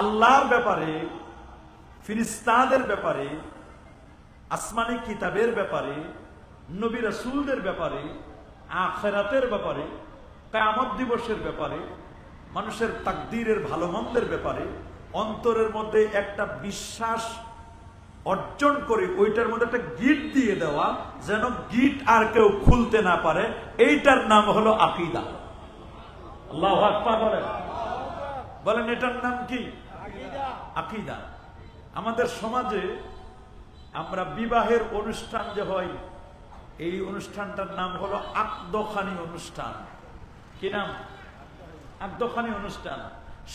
আল্লাহর ব্যাপারে, ফিরিস্তাদের ব্যাপারে, আসমানি কিতাবের ব্যাপারে, নবী রাসূলদের ব্যাপারে, আখিরাতের ব্যাপারে, কিয়ামত দিবসের ব্যাপারে, মানুষের তাকদীরের ভালো মন্দের ব্যাপারে অন্তরের মধ্যে একটা বিশ্বাস অর্জন করে ওইটার মধ্যে একটা গিট দিয়ে দেওয়া, যেন গিট আর কেউ খুলতে না পারে, এইটার নাম হলো আকীদা। আল্লাহু আকবার বলেন, বলেন এটার নাম কি? আকীদা। আমাদের সমাজে আমরা বিবাহের অনুষ্ঠান যে হয়, এই অনুষ্ঠানটার নাম হলো আকদখানি অনুষ্ঠান। কি নাম? আকদখানি অনুষ্ঠান।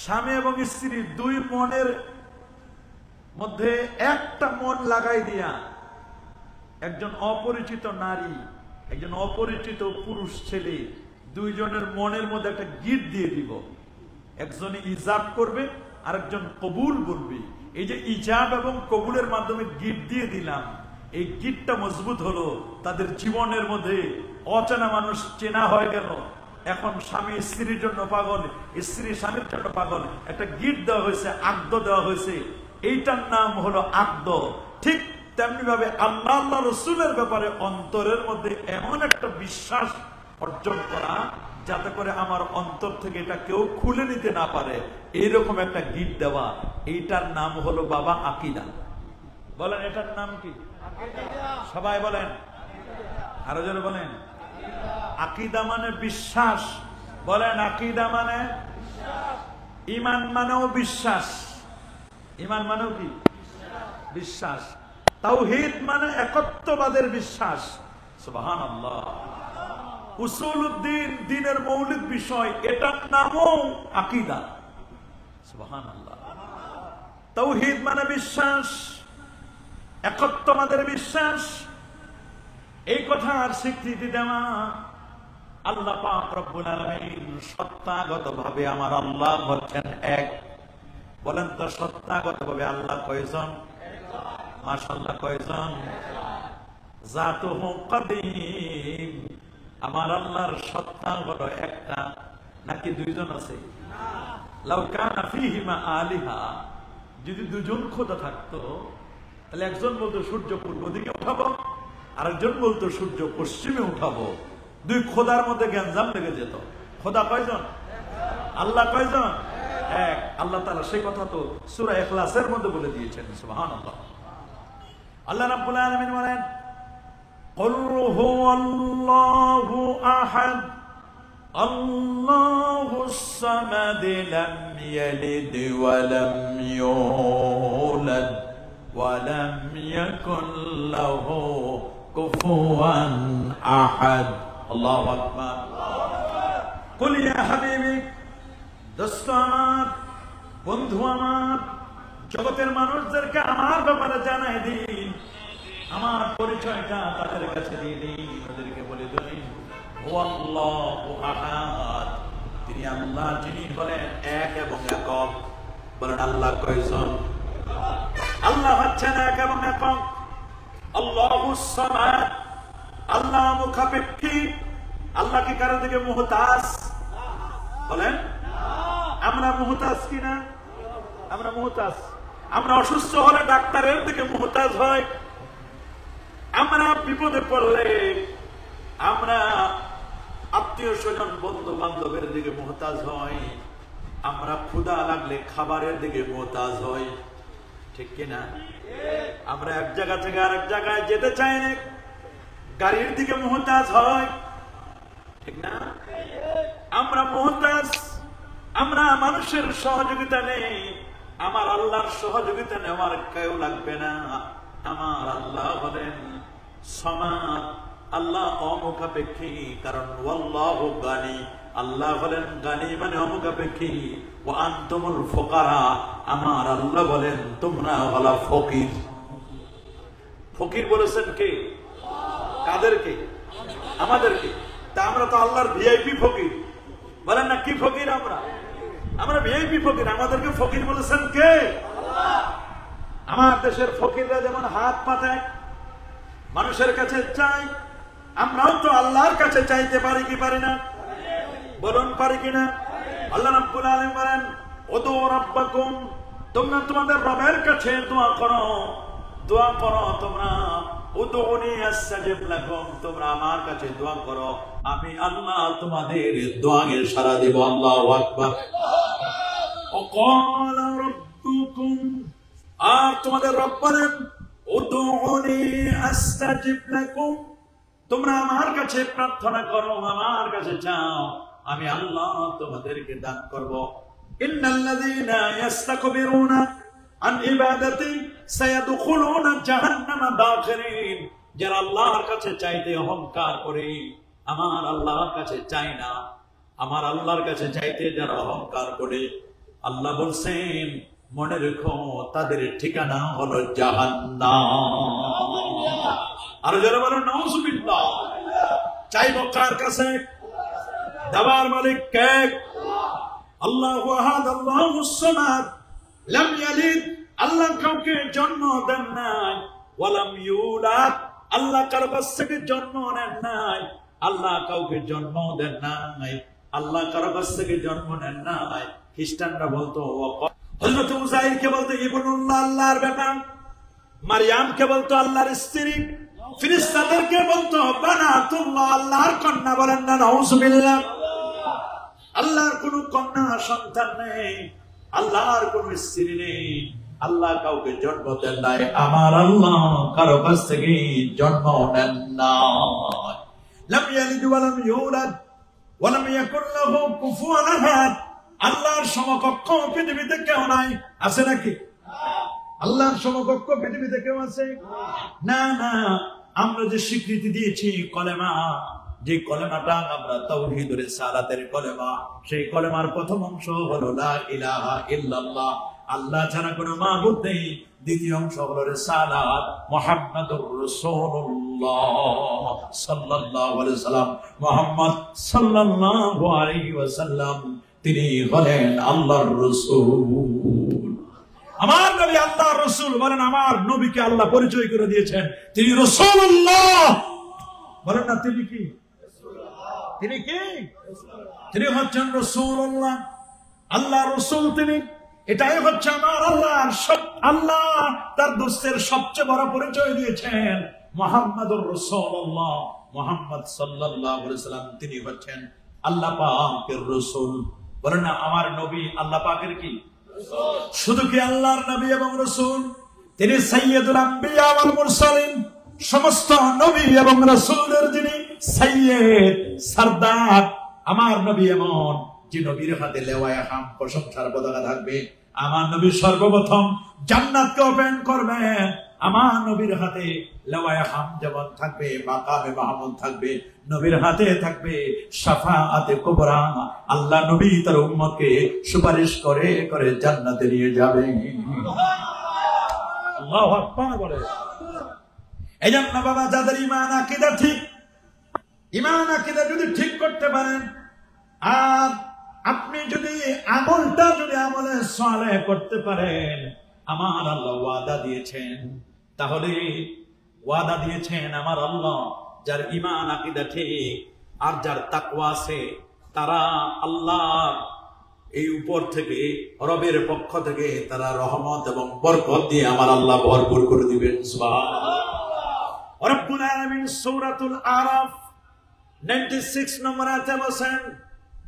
স্বামী এবং স্ত্রী দুই মনের মধ্যে একটা মন লাগাই দিয়া একজন অপরিচিত নারী, একজন অপরিচিত পুরুষ ছেলে, দুইজনের মনের মধ্যে একটা গিট দিয়ে দিব। একজনে ইজাব করবে, আরেকজন কবুল বলবে। এই যে ইজাব এবং কবুলের মাধ্যমে গিট দিয়ে দিলাম, এই গিটটা মজবুত হলো, তাদের জীবনের মধ্যে অচেনা মানুষ চেনা হয়ে গেল। এখন স্বামী স্ত্রীর জন্য পাগল, স্ত্রী স্বামীর জন্য পাগল, একটা গিট দেওয়া হয়েছে, আকদ দেওয়া হয়েছে, এইটার নাম হলো আকদ। ঠিক তেমনি ভাবে আল্লাহ আল্লাহ রসুলের ব্যাপারে অন্তরের মধ্যে এমন একটা বিশ্বাস অর্জন করা, যাতে করে আমার অন্তর থেকে এটা কেউ খুলে নিতে না পারে, এইরকম একটা গিট দেওয়া, এইটার নাম হলো বাবা আকীদা। বলেন এটার নাম কি? সবাই বলেন, আরো জোরে বলেন। আকীদা মানে বিশ্বাস। বলেন আকীদা মানে ঈমান, মানেও বিশ্বাস। ঈমান মানেও কি? বিশ্বাস। তাওহীদ মানে একত্ববাদের বিশ্বাস। সুবহানাল্লাহ। উসুলুদ্দিন, দ্বীনের মৌলিক বিষয়, এটার নামও আকীদা। সুবহানাল্লাহ। তাওহীদ মানে বিশ্বাস, একত্ববাদের বিশ্বাস। এই কথার স্বীকৃতি দেওয়া। আল্লাহ পাক রব্বুল আলামিন সত্তাগতভাবে আমার আল্লাহ হচ্ছেন এক। বলেন তো সত্তাগতভাবে আল্লাহ কয়জন? মাশাআল্লাহ, কয়জন? জাতুহু কাদীম। আমার আল্লাহর সত্তা হলো একটা, নাকি দুইজন আছে? লাউ কানা ফীহিমা আলিহা, যদি দুজন খোদা থাকতো, তাহলে একজন বলতো সূর্য পূর্ব দিকে উঠাবো, আরেকজন বলতো সূর্য পশ্চিমে উঠাবো। দুই খোদার মধ্যে গ্যাঞ্জাম লেগে যেত। খোদা কয়জন? আল্লাহ কয়জন? এক। আল্লাহ তাআলা সেই কথা তো সূরা ইখলাসের মধ্যে বলে দিয়েছেন। সুবহানাল্লাহ। আল্লাহ রাব্বুল আলামিন বলেন, কুল হুয়াল্লাহু আহাদ আল্লাহুস সামাদ লাম ইয়ালিদ ওয়া লাম ইউলাদ ওয়া লাম ইয়াকুল লাহু কুফুয়ান আহাদ। আল্লাহু আকবার। কুল ইয়া হাবিবি, দোস্ত আমার, বন্ধু আমার, জগতের মানুষদেরকে আমার ব্যাপারে জানাই দিন, আমার পরিচয়টা তাদের কাছে দিয়ে দিন, ওদেরকে বলে দিন আল্লাহু আহাদ, তিনি আল্লাহ, যিনি হলেন এক এবং একক। বলেন আল্লাহ কয়জন? আল্লাহ হচ্ছেন এক এবং একক। আল্লাহুস সামাদ, আল্লাহ মুখাপেক্ষী। আল্লাহ কি কারো দিকে মুহতাজ? বলেন আমরা মুহতাজ কিনা? আমরা মুহতাজ। আমরা অসুস্থ হলে ডাক্তারের দিকে মুহতাজ হয়, আমরা বিপদে পড়লে আমরা আত্মীয় স্বজন বন্ধু বান্ধবের দিকে মুহতাজ হয়, আমরা ক্ষুধা লাগলে খাবারের দিকে মুহতাজ হই, ঠিক কিনা? আমরা এক জায়গা থেকে আরেক জায়গায় যেতে চাই না, গাড়ির দিকে মুহতাজ হয়, ঠিক না? আমরা মুহতাজ। আমরা মানুষের সহযোগিতা নেই, আমার আল্লাহর সহযোগিতা নেওয়ার কেউ লাগবে না। আমার আল্লাহ হলেন সমাদ, আল্লাহ অমুখাপেক্ষী, কারণ ওয়াল্লাহু গানি, আল্লাহ হলেন গানি মানে অমুখাপেক্ষী। ওয়া আনতুমুল ফুকারা, আমার আল্লাহ বলেন তোমরা হলো ফকির। ফকির বলেছেন কে? কাদেরকে? আমাদেরকে। তা আমরা তো আল্লাহর ভিআইপি ফকির। বলেন না কি ফকির? আমরা ভিআইপি ফকির। আমাদেরকে ফকির বলেছেন কে? আমার দেশের ফকিররা যেমন হাত পাতায় মানুষের কাছে চাই, আমরাও তো আল্লাহর কাছে চাইতে পারি কি পারি না? বলুন পারি কিনা? আল্লাহ রাব্বুল আলামিন বলেন, উদু রাব্বাকুম তোমরা তোমাদের রবের কাছে দোয়া করো, দোয়া করো তোমরা। উদউনি আস্তাজিব লাকুম, তোমরা আমার কাছে দোয়া করো, আমি আল্লাহ তোমাদের দোয়াকে সাড়া দেব। আল্লাহু আকবার। ওয়াকালা রাব্বুকুম, আর তোমাদের রব বলেন উদউনি আস্তাজিব লাকুম, তোমরা আমার কাছে প্রার্থনা করো, আমার কাছে চাও, আমি আল্লাহ তোমাদেরকে দান করব। ইন্নাল্লাযীনা ইস্তাকবিরুনা আন ইবাদাতি সায়াদখুলুনা জাহান্নামা দাখিরিন, যারা আল্লাহর কাছে চাইতে অহংকার করে, আমার আল্লাহর কাছে চাই না, আমার আল্লাহর কাছে চাইতে যারা অহংকার করে, আল্লাহ বলছেন মনে রেখো তাদের ঠিকানা হলো জাহান্নাম। আর যারা বলেন নাউযুবিল্লাহ। চাইবো কার কাছে? দেওয়ার মালিক কে? আল্লাহু আহাদ আল্লাহুস সামাদ, লাম ইয়ালিদ, আল্লাহ কাউকে জন্ম দেন নাই, ওয়া লাম ইউলাদ, আল্লাহ কারো কাছ থেকে জন্ম নেন নাই, আল্লাহ কাউকে জন্ম দেন নাই, আল্লাহ কারো কাছ থেকে জন্ম নেন নাই। খ্রিস্টানরা বলতো হযরত উযাইরকে বলতো ইবনুল্লাহ, আল্লাহর বেটা, মারইয়ামকে বলতো আল্লাহর স্ত্রী, ফেরেশতাদেরকে বলতো বানাতুল্লাহ, আল্লাহর কন্যা। বলেন না নাউযুবিল্লাহ। আল্লাহর কোনো কন্যা সন্তান নেই, আল্লাহর কোনো স্ত্রী নেই, আল্লাহ কাউকে জন্ম দেন নাই, আমার আল্লাহ কারো কাছ থেকে জন্ম নেন নাই। লাম ইয়ালিদ ওয়া লাম ইউলাদ ওয়া লাম ইয়াকুল লাহু কুফুয়ান আহাদ, আল্লাহর সমকক্ষ পৃথিবীতে কেউ নাই। আছে নাকি? আল্লাহর সমকক্ষ পৃথিবীতে কেউ আছে? না না। আমরা যে স্বীকৃতি দিয়েছি কলেমা, যে কলেমাটা আমরা তাওহীদ রিসালাতের কলেমা, সেই কলেমার প্রথম অংশ হলো লা ইলাহা ইল্লাল্লাহ, আল্লাহ ছাড়া কোনো মাবুদ নেই। দ্বিতীয় অংশ হলো রিসালাত, মুহাম্মাদুর রাসূলুল্লাহ সাল্লাল্লাহু আলাইহি ওয়াসাল্লাম, মুহাম্মদ সাল্লাল্লাহু আলাইহি ওয়াসাল্লাম তিনি হলেন আল্লাহর রাসূল। আমার নবী আল্লাহর রাসূল। বলেন আমার নবীকে আল্লাহ পরিচয় করে দিয়েছেন, তিনি রাসূলুল্লাহ। বলেন না তিনি কি? তিনি কি? তিনি হচ্ছেন রাসূলুল্লাহ, আল্লাহর রাসূল তিনি। এটাই হচ্ছে আমার আল্লাহর আল্লাহ তার দোস্তের সবচেয়ে বড় পরিচয় দিয়েছেন, মুহাম্মাদুর রাসূলুল্লাহ, মুহাম্মদ সাল্লাল্লাহু আলাইহি ওয়াসাল্লাম তিনি হচ্ছেন আল্লাহ পাকের রাসূল। বলেন না আমার নবী আল্লাহ পাকের কি? শুধু কি আল্লাহর নবী এবং রাসূল? তিনি সাইয়্যিদুল আম্বিয়া ওয়াল মুরসালিন, সমস্ত নবী এবং রাসূলদের যিনি সাইয়্যিদ, সরদার। আমার নবী এমন যে নবীর হাতে লেওয়ায়ে হাম, প্রশংসার পতাকা থাকবে। আমার নবী সর্বপ্রথম জান্নাতকে ওপেন করবেন, আমার নবীর হাতে লেওয়ায়ে হাম যেমন থাকবে, মাকামে মাহমুদ থাকবে, নবীর হাতে থাকবে শাফাআতে কুবরা। আল্লাহ নবী তার উম্মতকে সুপারিশ করে করে জান্নাতে নিয়ে যাবে। আল্লাহু আকবার বলে। এজন্য বাবা যাদের ঈমান আকীদা ঠিক, ঈমান আকীদা যদি ঠিক করতে পারেন, আর আপনি যদি আমলটা যদি আমলে সালেহ করতে পারেন, আমার আল্লাহ ওয়াদা দিয়েছেন, তাহলে ওয়াদা দিয়েছেন আমার আল্লাহ যার ঈমান আকীদা ঠিক আর যার তাকওয়া আছে, তারা আল্লাহ এই উপর থেকে রবের পক্ষ থেকে তারা রহমত এবং বরকত দিয়ে আমার আল্লাহ ভরপুর করে দিবেন। সুবহানাল্লাহ। রব্বুল আলামিন সূরাতুল আরাফ 96 নম্বর আয়াতে বলেন,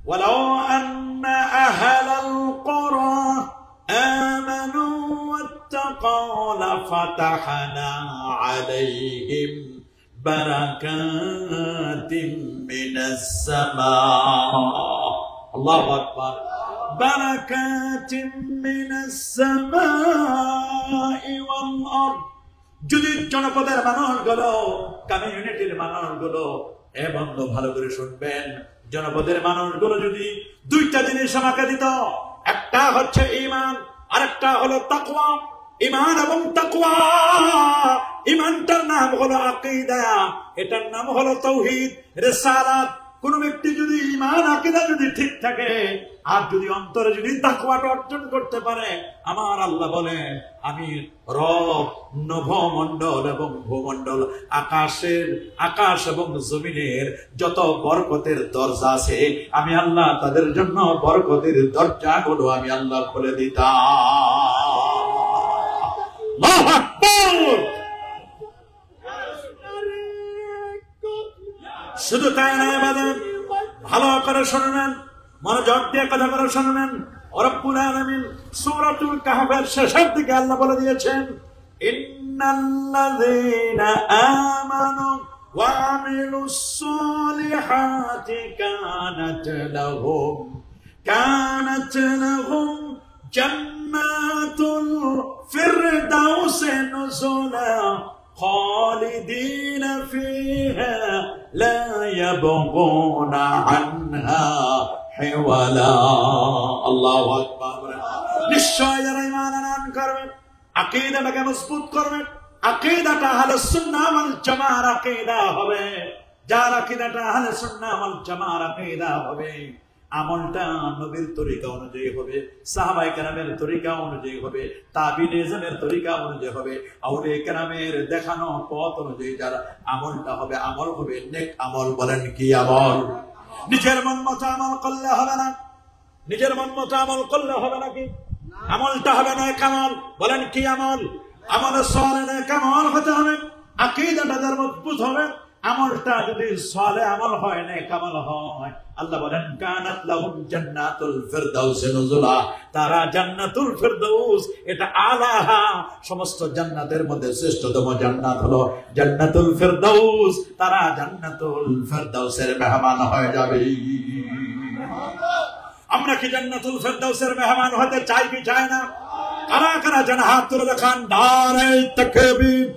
ওয়ালাউ আন্না আহলাল কুরা আমানু ওয়াত্তাকাউ লাফাতাহনা আলাইহিম বারাকাতিম মিনাস সামা। আল্লাহু আকবার। বারাকাতিম মিনাস সামাই ওয়াল আরদ। যদি জনপদের মানুষগুলো, কমিউনিটির মানুষগুলো, এ বন্ধু ভালো করে শুনবেন, জনপদের মানুষগুলো যদি দুইটা জিনিস আমাকে দিত, একটা হচ্ছে ঈমান, আরেকটা হলো তাকওয়া। ঈমান এবং তাকওয়া, ঈমানটার নাম হলো আকীদা, এটার নাম হলো তাওহীদ রিসালাত। কোন ব্যক্তি যদি ঈমান আকীদা যদি ঠিক থাকে আর যদি অন্তরে যদি তাকওয়াটা অর্জন করতে পারে, আমার আল্লাহ বলেন আমি রব নভমণ্ডল এবং ভূমণ্ডল, আকাশ এবং জমিনের যত বরকতের দরজা আছে, আমি আল্লাহ তাদের জন্য বরকতের দরজাগুলো আমি আল্লাহ খুলে দিতাম। আল্লাহু আকবার। শুধু তাই নয় বাজার, ভালো করে শুনবেন, মনোযোগ দিয়ে কথা করে শুনবেন। রব্বুল আলামিন সূরাতুল কাহফের শেষের দিকে আল্লাহ বলে দিয়েছেন, ইন্নাল্লাযীনা আমানু ওয়া আমিলুস সালিহাতি কানাত লাহুম জান্নাতুল ফিরদাউসি নুজুলা খালিদিনা ফিহা লা ইয়াবগুনা আনহা হিওয়ালা। আল্লাহু আকবার। নিশ্চয় যারা ঈমান আনয়ন করবে, আকীদাটাকে মজবুত করবে, আকীদাটা আহলুস সুন্নাহ ওয়াল জামাআর আকীদা হবে, যার আকীদাটা আহলুস সুন্নাহ ওয়াল জামাআর আকীদা হবে, আমলটা নবীর তরিকা অনুযায়ী হবে, সাহাবায়ে কেরামের তরিকা অনুযায়ী হবে, তাবিঈনের তরিকা অনুযায়ী হবে, আউলিয়া কেরামের দেখানো পথ অনুযায়ী যার আমলটা হবে, আমল হবে নেক আমল। বলেন কি আমল? নিজের মন মতো আমল করলে হবে না, নিজের মন মতো আমল করলে হবে নাকি? আমলটা হবে নেক আমল। বলেন কি আমল? আমলে সালেহ নেক আমল হতে হবে, আকীদাটা যার মজবুত হবে, আমলটা যদি সালেহ আমল হয়, নেক আমল হয়, আল্লাহ বলেন কানাত লাহুম জান্নাতুল ফিরদাউস নুজুলা, তারা জান্নাতুল ফিরদাউস, এটা আলাহা, সমস্ত জান্নাতের মধ্যে শ্রেষ্ঠতম জান্নাত হলো জান্নাতুল ফিরদাউস, তারা জান্নাতুল ফিরদাউসের মেহমান হয়ে যাবে। আমরা কি জান্নাতুল ফিরদাউসের মেহমান হতে চাই কি চাই না? কারা কারা যেন হাত তুলে দেখান। নারে তাকবীর,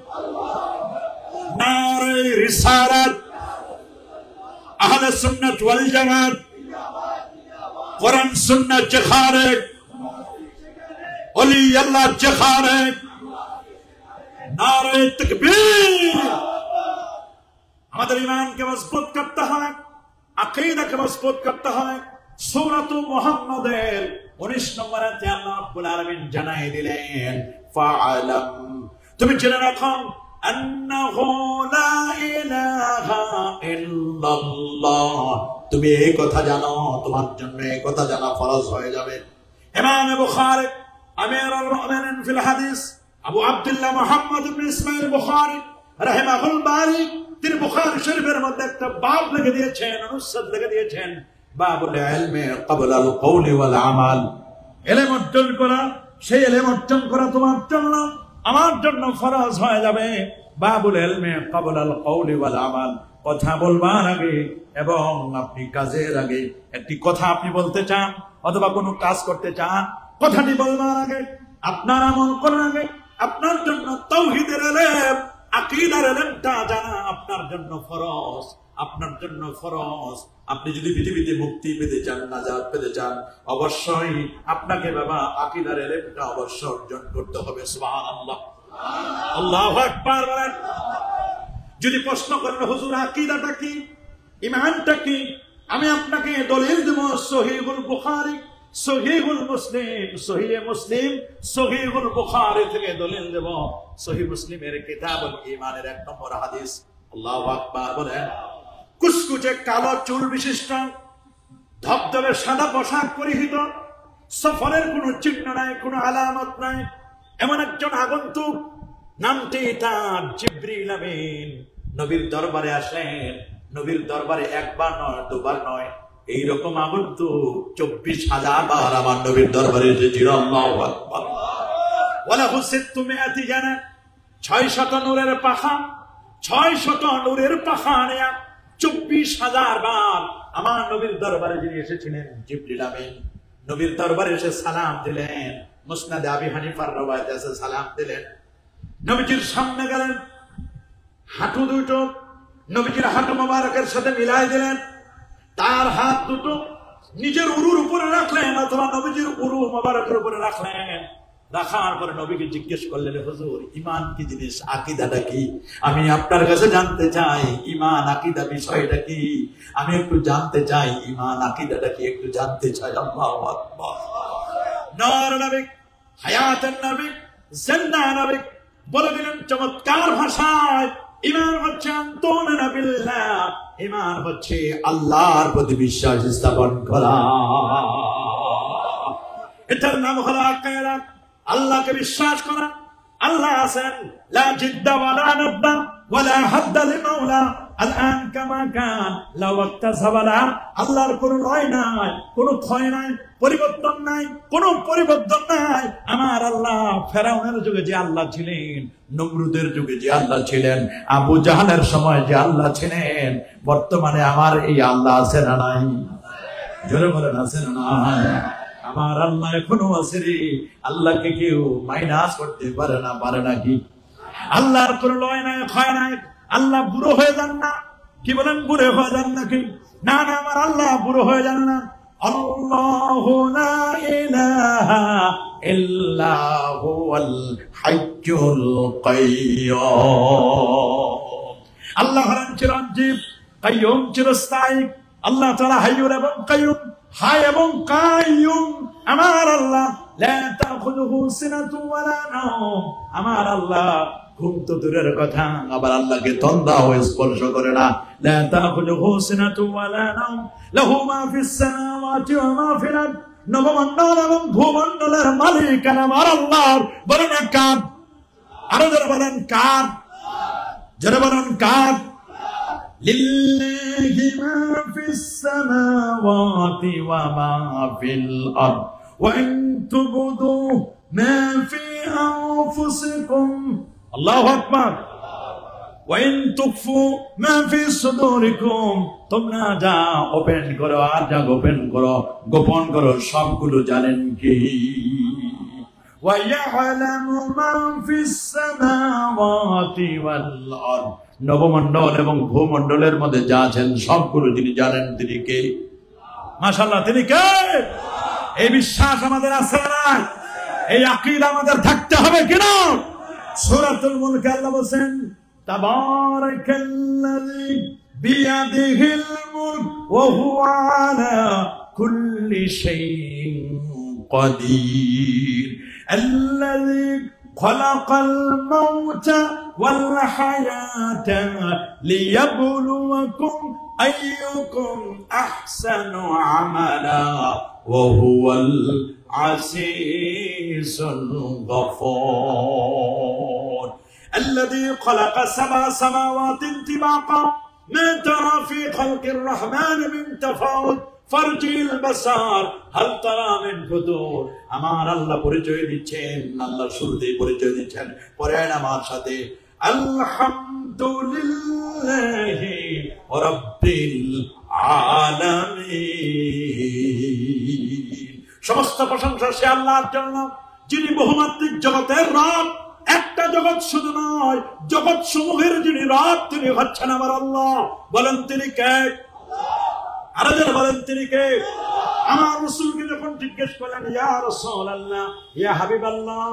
নারে রিসালাত, আহলে সুন্নাত ওয়াল জামাত, কোরআন সুন্নাত জিহারে, ওলি আল্লাহ জিহারে, নারে তাকবীর। আমাদের ঈমানকে মজবুত করতে হবে, আকীদাকে মজবুত করতে হবে। সূরাতু মুহাম্মাদের 19 নম্বর আয়াতে আল্লাহ রাব্বুল আলামিন জানাই দিলেন, ফাআলাম, তুমি জেনে রাখো, আন্নাহু লা ইলাহা ইল্লাল্লাহ, তুমি এই কথা জানো, তোমার জন্য এই কথা জানা ফরজ হয়ে যাবে। ইমাম বুখারী আমিরুল মুমিনিন ফিল হাদিস আবু আব্দুল্লাহ মুহাম্মদ ইবনে ইসমাঈল বুখারী রাহিমাহুল বারী, তিনি বুখারী শরীফের মধ্যে একটা বাব লিখে দিয়েছেন, অনুচ্ছেদ লিখে দিয়েছেন, বাবুল ইলমি ক্বাবলাল কওলি ওয়াল আমাল। ইলম অর্জন করা, সেই ইলম অর্জন করা তোমার জন্য আমার জন্য ফরজ হয়ে যাবে। বাবুল ইলমি ক্বাবলাল কওলি ওয়াল আমাল, কথা বলবার আগে এবং আপনি কাজের আগে, একটি কথা আপনি বলতে চান অথবা কোনো কাজ করতে চান, কথাটি বলবার আগে, আপনার আমল করার আগে আপনার জন্য তাওহীদের ইলম, আকীদার ইলমটা জানা আপনার জন্য ফরজ, আপনার জন্য ফরজ। আপনি যদি পৃথিবীতে মুক্তি পেতে চান, নাজাত পেতে চান, অবশ্যই আপনাকে বাবা আকীদার ইলমটা অবশ্যই অর্জন করতে হবে। সুবহানাল্লাহ, আল্লাহু আকবার বলেন। যদি প্রশ্ন করেন হুজুর আকীদাটা কি, ঈমানটা কি, আমি আপনাকে দলিল দেব সহিহুল বুখারী, সহিহুল মুসলিম, সহিহ মুসলিম, সহিহুল বুখারী থেকে দলিল দেব। সহিহ মুসলিমের কিতাবুল ঈমানের 1 নম্বর হাদিস। আল্লাহু আকবার বলেন। কুচকুচে কালো চুল বিশিষ্ট, ধবধবে সাদা পোশাক পরিহিত, সফরের কোনো চিহ্ন নাই, কোনো আলামত নাই, এমন একজন আগন্তুক, নামটি তার জিবরিল আমিন, নবীর দরবারে আসেন। নবীর দরবারে একবার নয়, দুবার নয়, এইরকম আগন্তুক 24,000 বার আমার নবীর দরবারে এসেছিল। আল্লাহু আকবার। ওয়ালাহু 600 জানা, 600 নূরের পাখা, 600 নূরের পাখা নেয়া 24,000 বার আমার নবীর দরবারে যিনি এসেছিলেন জিবরিল আমিন, নবীর দরবারে এসে সালাম দিলেন। মুসনাদে আবি হানিফার রওয়ায়াতে আছে সালাম দিলেন, নবীজির সামনে গেলেন, হাঁটু দুটো নবীজির হাঁটু মোবারকের সাথে মিলাই দিলেন, তার হাত দুটো নিজের উরুর উপরে রাখলেন অথবা নবীজির উরু মোবারকের উপরে রাখলেন। রাখার পরে নবীকে জিজ্ঞেস করলেন, হুজুর ঈমান কি জিনিস, আকীদাটা কি? আমি আপনার কাছে জানতে চাই ঈমান আকীদা বিষয়টা কি, আমি একটু জানতে চাই ঈমান আকীদাটা কি, একটু জানতে চাই। আল্লাহু আকবার। নূর নবী, হায়াতুন নবী, জিন্দা নবী বলে দিলেন চমৎকার ভাষায়, ঈমান হচ্ছে আনতুমিনা বিল্লাহ, ঈমান হচ্ছে আল্লাহর প্রতি বিশ্বাস স্থাপন করা। এটার নাম হলো আকীদা। আল্লাহকে বিশ্বাস করা, আল্লাহ আছেন, লা জিদ্দা ওয়ালা নাদ্দা ওয়ালা হাদ্দা লিমাওলা আলআন কামা কান লা ওয়াক্তা সাবালা। আল্লাহর কোনো লয় নাই, কোনো ক্ষয় নাই, পরিবর্তন নাই, কোনো পরিবর্তন নাই। আমার আল্লাহ ফেরাউনের যুগে যে আল্লাহ ছিলেন, নমরুদের যুগে যে আল্লাহ ছিলেন, আবু জাহালের সময় যে আল্লাহ ছিলেন, বর্তমানে আমার এই আল্লাহ আছে না নাই? জোরে বলেন আছে না নাই? আমার আল্লাহ এখনো আছে রে। আল্লাহকে কেউ মাইনাস করতে পারে না, পারে নাকি? আল্লাহর কোনো লয় নাই, ক্ষয় নাই। আল্লাহ বুড়ো হয়ে যান না। কি বলেন, বুড়ো হয়ে যান নাকি? না না, আমার আল্লাহ বুড়ো হয়ে যান না। আল্লাহু লা ইলাহা ইল্লা হুয়াল হাইয়্যুল কাইয়্যুম। আল্লাহ হলেন চিরঞ্জীব, কাইয়্যুম চিরস্থায়ী। আল্লাহ তাআলা হাইয়্যুন এবং কাইয়্যুম, হাই এবং কাইয়্যুম। আমার আল্লাহ লা তাখুযুহু সিনাতুন ওয়ালা নাওম। আমার আল্লাহ ঘুম তো দূরের কথা, আবার আল্লাহকে তন্দাও স্পর্শ করে না। লা তাখুযুহু সিনাতুন ওয়ালা নাওম লাহু মা ফিস সামাওয়াতি ওয়া মা ফিল আরদ। নবমণ্ডল এবং ভূমণ্ডলের মালিক আমার আল্লাহ। বলেন কার? আরো যারা বলেন কার? যারা বলেন কার? লিল্লাহি মা ফিস সামাওয়াতি ওয়া মা ফিল আরদ ওয়া ইন তুবদু মা ফি আনফুসিকুম, আল্লাহু আকবার, ওয়া ইন তুখফু মা ফি সুদুরিকুম, তোমরা যা ওপেন করো আর যা গোপন করো, গোপন করো, সবগুলো জানেন কি? ওয়া ইয়ালামু মা ফিস সামাওয়াতি ওয়াল আরদ, নবমণ্ডল এবং ভূমণ্ডলের মধ্যে যা আছেন সবগুলো যিনি জানেন, তিনি কে? মাশাআল্লাহ, তিনি কে? এই বিশ্বাস আমাদের আছে না? এই আকীদা আমাদের থাকতে হবে কিনা? সূরাতুল মুলক আল্লাহ বলেন, তাবারাকাল্লাযী বিয়াদিহিল মুলক ওয়া হুয়া আলা কুল্লি শাইইন কাদির, আল্লাযী খালাকাল মাউতা ওয়াল হায়াতা লিয়াবলুয়াকুম আইয়ুকুম আহসানু আমালা ওয়া হুয়াল আজিজুল গফুর। الذي خلق سبع سماوات طباقا ما ترى في خلق الرحمن من تفاوت فارجع البصر هل ترى من فطور। আমার আল্লাহ পরিচয় দিচ্ছেন, আল্লাহ শুরুতেই পরিচয় দিচ্ছেন, পরে আমার সাথে আলহামদুলিল্লাহি রাব্বিল আলামিন। সমস্ত প্রশংসা সে আল্লাহর জন্য, যিনি বহুমাত্রিক জগতের রব। একটা জগৎ শুধু নয়, জগৎ সমূহের যিনি রব, তিনি হচ্ছেন আমার আল্লাহ। বলেন তিনি কে? আরো যারা বলেন তিনি কে? আমার রাসূলকে যখন জিজ্ঞেস করলেন, ইয়া রাসূলুল্লাহ, ইয়া হাবিবাল্লাহ,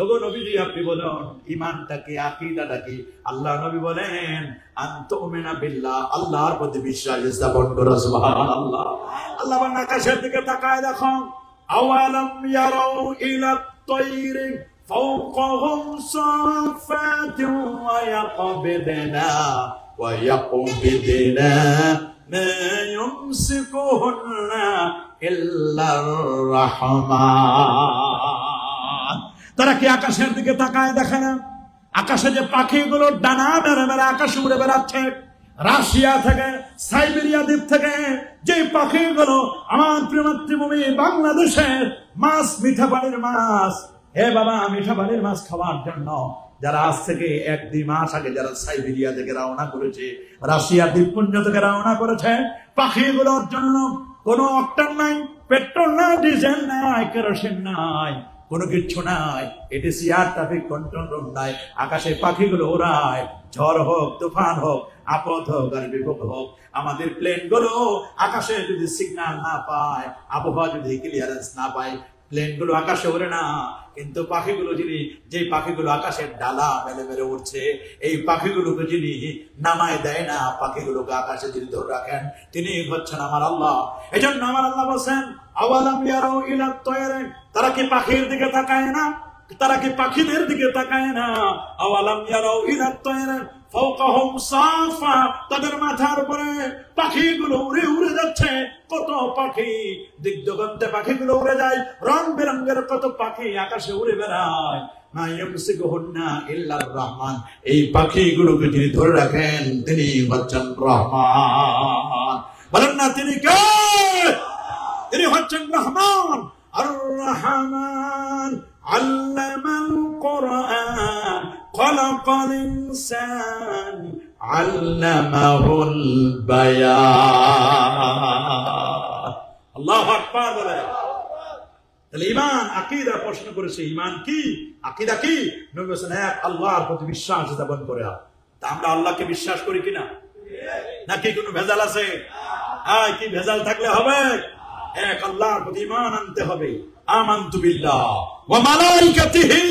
ওগো নবীজি আপনি বলুন ঈমানটা কি, আকীদাটা কি? আল্লাহ নবী বলেন, আনতুমিনা বিল্লাহ, আল্লাহর প্রতি বিশ্বাস স্থাপন করো। সুবহানাল্লাহ। আল্লাহ বলেন আকাশের দিকে তাকায় দেখো, আওয়ালাম ইয়ারাউ ইলা তায়রি فوقهم صافات ويقبضنا ما يمسكهن إلا الرحمن। তারা কি আকাশের দিকে তাকায় দেখে না? আকাশে যে পাখিগুলো ডানা মেরে মেরে আকাশে উড়ে বেড়াচ্ছে, রাশিয়া থেকে, সাইবেরিয়া দ্বীপ থেকে যে পাখিগুলো আমার প্রিয় মাতৃভূমি বাংলাদেশের মাছ, মিঠা পানির মাছ, হে বাবা, মিঠা পানির মাছ খাওয়ার জন্য যারা আজ থেকে 1-2 মাস আগে যারা সাইবেরিয়া থেকে রওনা করেছে, রাশিয়া দ্বীপপুঞ্জ থেকে রওনা করেছে, পাখিগুলোর জন্য কোনো অক্টান নাই, পেট্রোল নাই, ডিজেল নাই, কেরোসিন নাই, কোনো কিচ্ছু নাই, ATC air traffic control room নাই। আকাশে পাখিগুলো ওড়ায়, ঝড় হোক, তুফান হোক, আপদ হোক আর বিপদ হোক, আমাদের প্লেনগুলো আকাশে যদি সিগন্যাল না পায়, আবহাওয়া যদি ক্লিয়ারেন্স না পায়, প্লেনগুলো আকাশে ওড়ে না। কিন্তু পাখিগুলো যিনি, যে পাখিগুলো আকাশের ডালা মেলে মেলে উঠছে, এই পাখিগুলোকে যিনি নামায় দেয় না, পাখিগুলোকে আকাশে যিনি ধরে রাখেন, তিনি হচ্ছেন আমার আল্লাহ। এজন্য আমার আল্লাহ বলেন, আওয়ালাম ইয়ারাউ ইলা তায়রি, তারা কি পাখির দিকে তাকায় না? তারা কি পাখিদের দিকে তাকায় না? আওয়ালাম ইয়ারাউ ইলা তায়রি ফাওকাহুম সাফা, তাদের মাথার উপরে পাখিগুলো উড়ে উড়ে যাচ্ছে। কত পাখি, দিক দিগন্তে পাখিগুলো উড়ে যায়, রং বেরঙের কত পাখি আকাশে উড়ে বেড়ায়। মা ইয়ামসিকুহুন্না ইল্লার রহমান, এই পাখিগুলোকে যিনি ধরে রাখেন তিনি হচ্ছেন রহমান। বলেন না তিনি কে? তিনি হচ্ছেন রহমান। আর রহমান আল্লামাল কুরআন খালাকাল ইনসান আল্লামাহুল বায়ান। আল্লাহু আকবার বলে। তাহলে ঈমান আকীদা প্রশ্ন করেছে, ঈমান কি, আকীদা কি? নবী বলেছেন এক আল্লাহর প্রতি বিশ্বাস স্থাপন করে। তা আমরা আল্লাহকে বিশ্বাস করি কিনা? নাকি কোনো ভেজাল আছে? কি ভেজাল থাকলে হবে? এক আল্লাহর প্রতি ঈমান আনতে হবে। আমানতু বিল্লাহ ওয়া মালাইকাতিহি,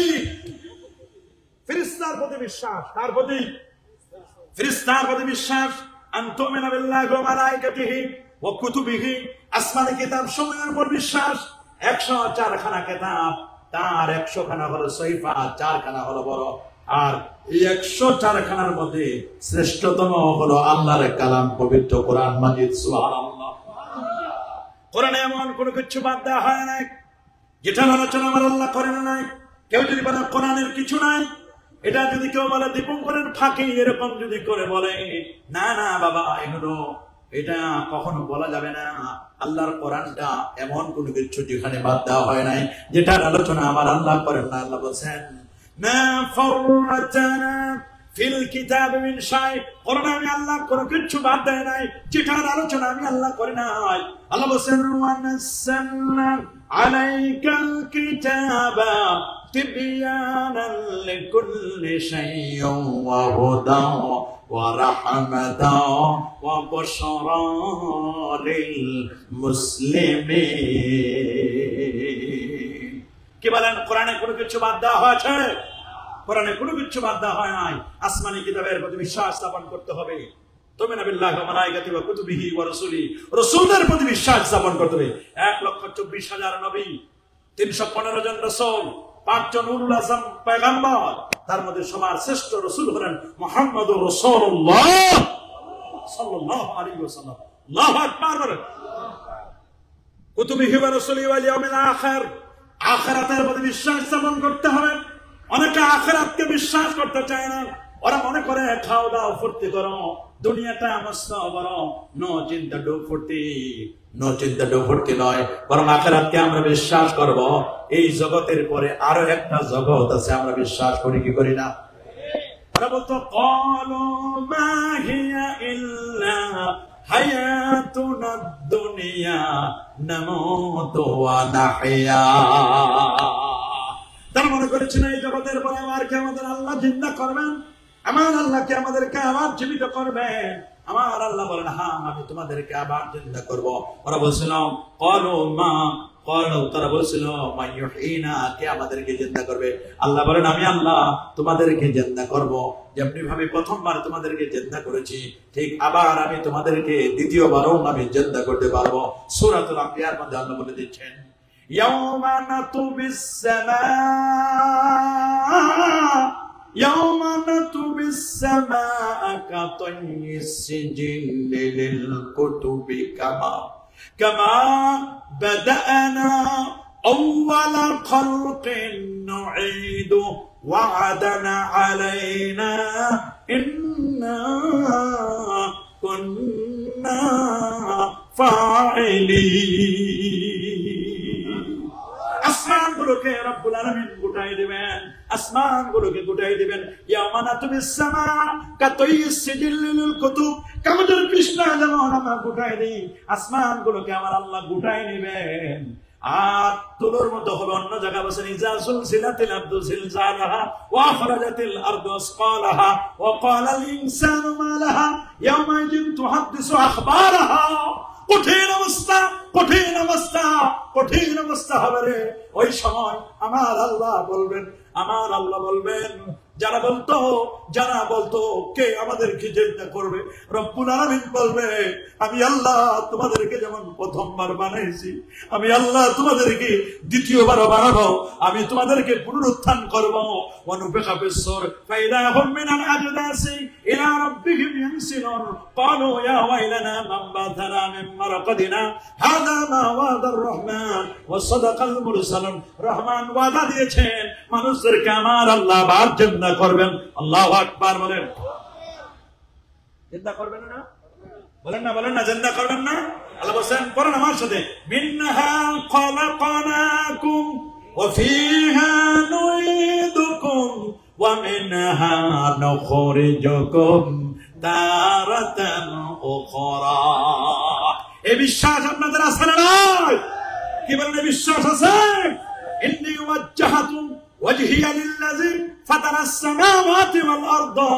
ফেরেশতার প্রতি বিশ্বাস। কার প্রতি? ফেরেশতার প্রতি বিশ্বাস। আন তুমিনা বিল্লাহি ওয়া মালাইকাতিহি ওয়া কুতুবিহি, আসমানি কিতাব সমূহের উপর বিশ্বাস। 104 খানা কিতাব, তার 100 খানা হলো সহিফা, 4 খানা হলো বড়। আর এই 104 খানার মধ্যে শ্রেষ্ঠতম হলো আল্লাহর কালাম পবিত্র কোরআন মাজিদ। সুবহানাল্লাহ। কোরআনে এমন কোনো কিছু বাদ দেওয়া হয় নাই যেটার আলোচনা আমার আল্লাহ করেন নাই। কেউ যদি বলে কোরআনের কিছু নাই, এটা যদি কেউ বলে দীপঙ্করের ফাঁকি এরকম যদি করে বলে, না না বাবা, এগুলো এটা কখনো বলা যাবে না। আল্লাহর কোরআনটা এমন কোনো কিছু যেখানে বাদ দেওয়া হয় নাই, যেটার আলোচনা আমার আল্লাহ করেন না। আল্লাহ বলছেন মা ফাররাতানা ফিল কিতাবি মিন শাই, কোরআনে আমি আল্লাহ কোনো কিছু বাদ দেয় নাই যেটার আলোচনা আমি আল্লাহ করি নাই। আল্লাহ বলছেন ওয়া নাযালনা আলাইকাল কিতাবা তিবয়ানান লিকুল্লি শাইইন ওয়া হুদান ওয়া রাহমাতান ওয়া বুশরা লিল মুসলিমিন। কি বলেন? কোরআনে কোনো কিছু বাদ দেওয়া হয়েছে? কোরআনে কোনো কিছু বাদ দেওয়া হয় নাই। আসমানি কিতাবের প্রতি বিশ্বাস স্থাপন করতে হবে। তুমিনা বিল্লাহি ওয়া মালাইকাতিহি ওয়া কুতুবিহি ওয়া রাসূলিহি, রাসূলের প্রতি বিশ্বাস স্থাপন করতে হবে। 1,24,000 নবী, 315 জন রাসূল, 5 জন উলুল আযম পয়গম্বর, তার মধ্যে সবার শ্রেষ্ঠ রাসূল হলেন মুহাম্মদুর রাসূলুল্লাহ সাল্লাল্লাহু আলাইহি ওয়াসাল্লাম। আল্লাহু আকবার। কুতুবিহি ওয়া রাসূলিহি ওয়াল ইয়াউমিল আখির, আখিরাতের প্রতি বিশ্বাস স্থাপন করতে হবে। অনেকে আখিরাতকে বিশ্বাস করতে চায় না। ওরা মনে করে খাও দাও ফুর্তি করো, দুনিয়াটা মস্ত বড়। নো চিন্তা ডো ফুর্তি, নো চিন্তা ডো ফুর্তি নয়, বরং আখিরাতকে আমরা বিশ্বাস করব। এই জগতের পরে আরো একটা জগৎ আছে, আমরা বিশ্বাস করি কি করি না? ওরা বলতো ক্বালু মা হিয়া ইল্লা হায়াতুনা দুনিয়া নামুতু ওয়া নাহইয়া। তারা মনে করেছেন এই জগতের পরে আবার কে আমাদের আল্লাহ জিন্দা করবেন, আমার আল্লাহকে আমাদেরকে আবার জীবিত করবেন। আমার আল্লাহ বলেন হ্যাঁ, আমি তোমাদেরকে আবার জিন্দা করব। ওরা বলছিল তারা বলছিল মাইয়ুহিনা, কে আমাদেরকে জিন্দা করবে? আল্লাহ বলেন আমি আল্লাহ তোমাদেরকে জিন্দা করব। যেমনি ভাবে প্রথমবার তোমাদেরকে জিন্দা করেছি, ঠিক আবার আমি তোমাদেরকে দ্বিতীয়বারও আমি জিন্দা করতে পারবো। সূরাতুল আম্বিয়ার মধ্যে আল্লাহ বলে দিচ্ছেন ইয়াউমা নাতুবিস সামা কাতাইয়িস সিজিল্লি লিল কুতুবি কামা বাদানা আউওয়ালা খালকিন নুঈদু ওয়া'দানা আলাইনা ইন্না কুন্না ফাইলিন। আসমানগুলোকে রব্বুল আলামিন গোটাই দিবেন, আসমানগুলোকে গোটাই দিবেন। ইয়াউমা নাতুবিস সামা কাতাইয়িস সিজিল্লি লিল কুতুব, কাগজের পৃষ্ঠা যেমন আমরা গোটাই দিই, আসমানগুলোকে আমার আল্লাহ গোটাই নেবেন। আর তুলোর মতো হবে। অন্য জায়গা বলেন ইজা সুলসিলাতিল আরদু জিলজালাহা ওয়া আখরাজাতিল আরদু আসকালাহা ওয়া ক্বালাল ইনসানু মা লাহা ইয়াওমাইযিন তুহাদ্দিসু আখবারাহা। কঠিন অবস্থা, কঠিন অবস্থা, কঠিন অবস্থা হবে রে। ওই সময় আমার আল্লাহ বলবেন, আমার আল্লাহ বলবেন, যারা বলতো কে আমাদেরকে জিন্দা করবে, রব্বুল আলামিন বলবে আমি আল্লাহ তোমাদেরকে যেমন প্রথমবার বানাইছি, আমি আল্লাহ তোমাদেরকে দ্বিতীয়বার বানাবো, আমি তোমাদেরকে পুনরুত্থান করবো। ওয়ানুফিখা ফিস-সূর ফাইদাহুম মিনাল আজদাসি ইলা রাব্বিহিম ইয়ানসিলুন ক্বালু ইয়া ওয়াইলানা মান বা'থানা মিন মারকাদিনা হাযা হাযা মা ওয়াদার রহমান ওয়া সাদাকাল মুরসালুন। রহমান ওয়াদা দিয়েছেন মানুষদেরকে আমার আল্লাহ বার জান্নাত করবেন। আল্লাহু আকবার বলেন। চিন্তা করবেন না? বলেন না জিন্দা করবেন না? আল্লাহ বলেন পড়েন আমার সাথে, মিনহা খালাকনাকুম ওয়া ফিহা নুইদুকুম ওয়া মিনহা নুখরিজুকুম তারাতান উখরা। এই বিশ্বাস আপনাদের আছে না নাই? কি বলেন, বিশ্বাস আছে? ইন্নী ওয়াজ্জাহতু ওয়াজহিয়া লিল্লাযী ফাতারাস সামাওয়াতি ওয়াল আরদা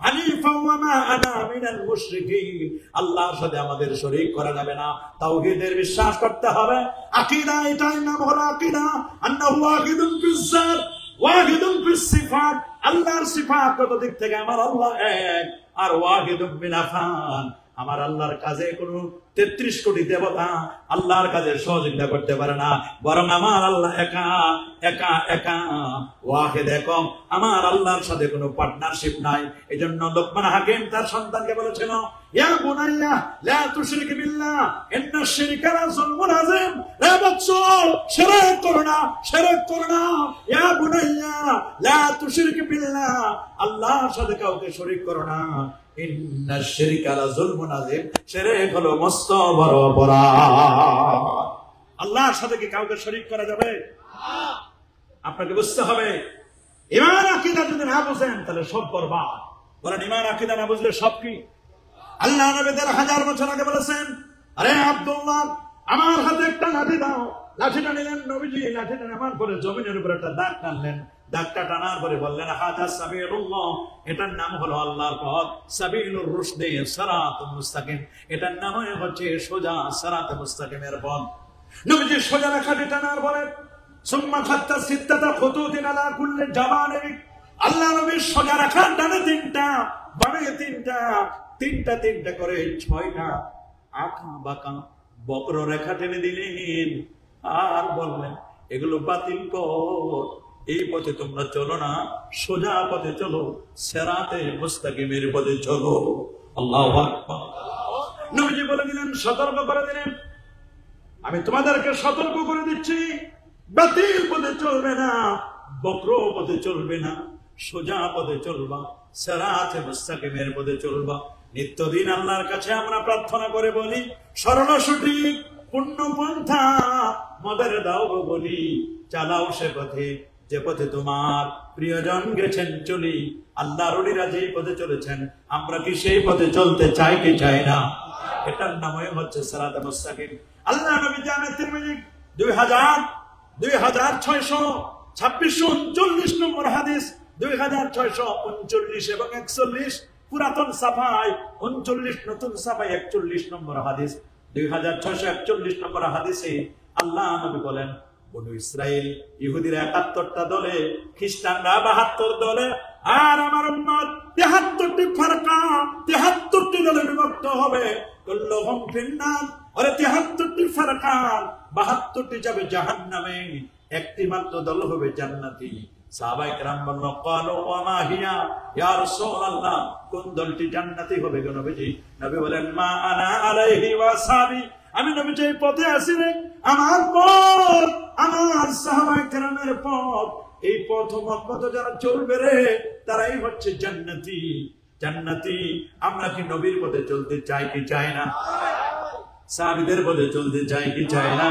হানিফা ওয়া মা আনা মিনাল মুশরিকিন। আল্লাহর সাথে আমাদের শরীক করা যাবে না, তাওহীদের বিশ্বাস করতে হবে। আকীদা, এটাই নাম হলো আকীদা। আন্নাহু ওয়াহিদুন ফিস যাত ওয়াহিদুন ফিস সিফাত। আল্লাহর সিফাতগত দিক থেকে আমার আল্লাহ এক, আর ওয়াহিদুন বিল আফআল, আমার আল্লাহর কাজে কোন 33 কোটি দেবতা আল্লাহর কাজে সহযোগিতা করতে পারে না, বরং আমার আল্লাহ একা একা একা ওয়াহিদ একক। আমার আল্লাহর সাথে কোনো পার্টনারশিপ নাই। এজন্য লোকমান হাকিম তার সন্তানকে বলেছিল, ইয়া বুনাইয়া লা তুশরিক বিল্লাহ ইন্নাশ শিরকা লাযুলমুন আযীম। হে বৎস, শিরক করো না, শিরক করো না। ইয়া বুনাইয়া লা তুশরিক বিল্লাহ, আল্লাহর সাথে কাউকে শরীক করো না। ইন্নাশ শিরকা লাযুলমুন আযীম, শিরক হলো মস্ত বড় অপরাধ। আল্লাহর সাথে কি কাউকে শরীক করা যাবে? আপনাকে বুঝতে হবে। ঈমান আকীদা যদি না বুঝেন তাহলে সব বরবাদ। বলেন, ঈমান আকীদা না বুঝলে সব কি? আল্লাহ নবী 1000 বছর আগে বলেছেন, আরে আব্দুল্লাহ আমার হাতে একটা লাঠি দাও। লাঠিটা নিলেন নবীজি, লাঠিটা নেওয়ার পরে জমিনের উপর একটা দাগ টানলেন। দাগটা টানার পরে বললেন, হাদা সাবিলুল্লাহ, এটার নাম হলো আল্লাহর পথ। সাবিলুর রুশদি সিরাতুল মুস্তাকিম, এটার নাম হচ্ছে সোজা সিরাতুল মুস্তাকিমের পথ। নবীজি সোজা রেখাটি টানার পরে সুম্মা খাত্তা সিত্তাতা খুতুতিন আলা কুল্লি জাবানিক, আল্লাহ নবীর সোজা রেখা ডানে 3টা বামে 3টা, 3টা করে 6টা আঁকা বাঁকা বক্র রেখা টেনে দিলেন আর বললেন, এগুলো বাতিল কর, এই পথে তোমরা চলো না, সোজা পথে চলো, সিরাতে মুস্তাকিমের পথে চলো। আল্লাহু আকবার। নবীজি বলে দিলেন, সতর্ক করে দিলেন, আমি তোমাদেরকে সতর্ক করে দিচ্ছি, বাতিল পথে চলবে না, বক্র পথে চলবে না, সোজা পথে চলবা, সিরাতে মুস্তাকিমের পথে চলবা। নিত্যদিন আল্লাহর কাছে আমরা প্রার্থনা করে বলি, সরল সঠিক পূর্ণ পন্থা মদের দাও বলি, চালাও সে পথে যে পথে তোমার প্রিয়জন গেছেন চলি। আল্লাহর ওলিরা যেই পথে চলেছেন, আমরা কি সেই পথে চলতে চাই কি চাই না? এটার নামই হচ্ছে সিরাতে মুস্তাকিম। আল্লাহ নবী জামে তিরমিজি 2639 নম্বর হাদিস, 2639 এবং 41 পুরাতন সাফায় 39, নতুন সাফায় 41 নম্বর হাদিস। 2641 নম্বর হাদিসে আল্লাহ নবী বলেন, বনু ইসরাইল ইহুদিরা 71টা দলে, খ্রিস্টানরা 72 দলে, আর আমার উম্মত 73টি ফরকা, 73টি দলে বিভক্ত হবে। কুল্লুহুম ফিন্নার, আরে 73টি ফরকা, 72টি যাবে জাহান্নামে, একটি মাত্র দল হবে জান্নাতি। সাহাবায়ে কেরাম বলল, ক্বালু ওয়া মা হিয়া ইয়া রাসূলুল্লাহ, কোন দলটি জান্নাতি হবে গো নবীজি? নবী বলেন, মা আনা আলাইহি ওয়া সাহাবী, আমি নবী যে পথে আছি রে, আমার পথ, আমার সাহাবায়ে কেরামের পথ, এই পথ মত যারা চলবে রে, তারাই হচ্ছে জান্নাতি। জান্নাতি। আমরা কি নবীর পথে চলতে চাই কি চাই না? সাহাবীদের পথে চলতে চাই কি চাই না?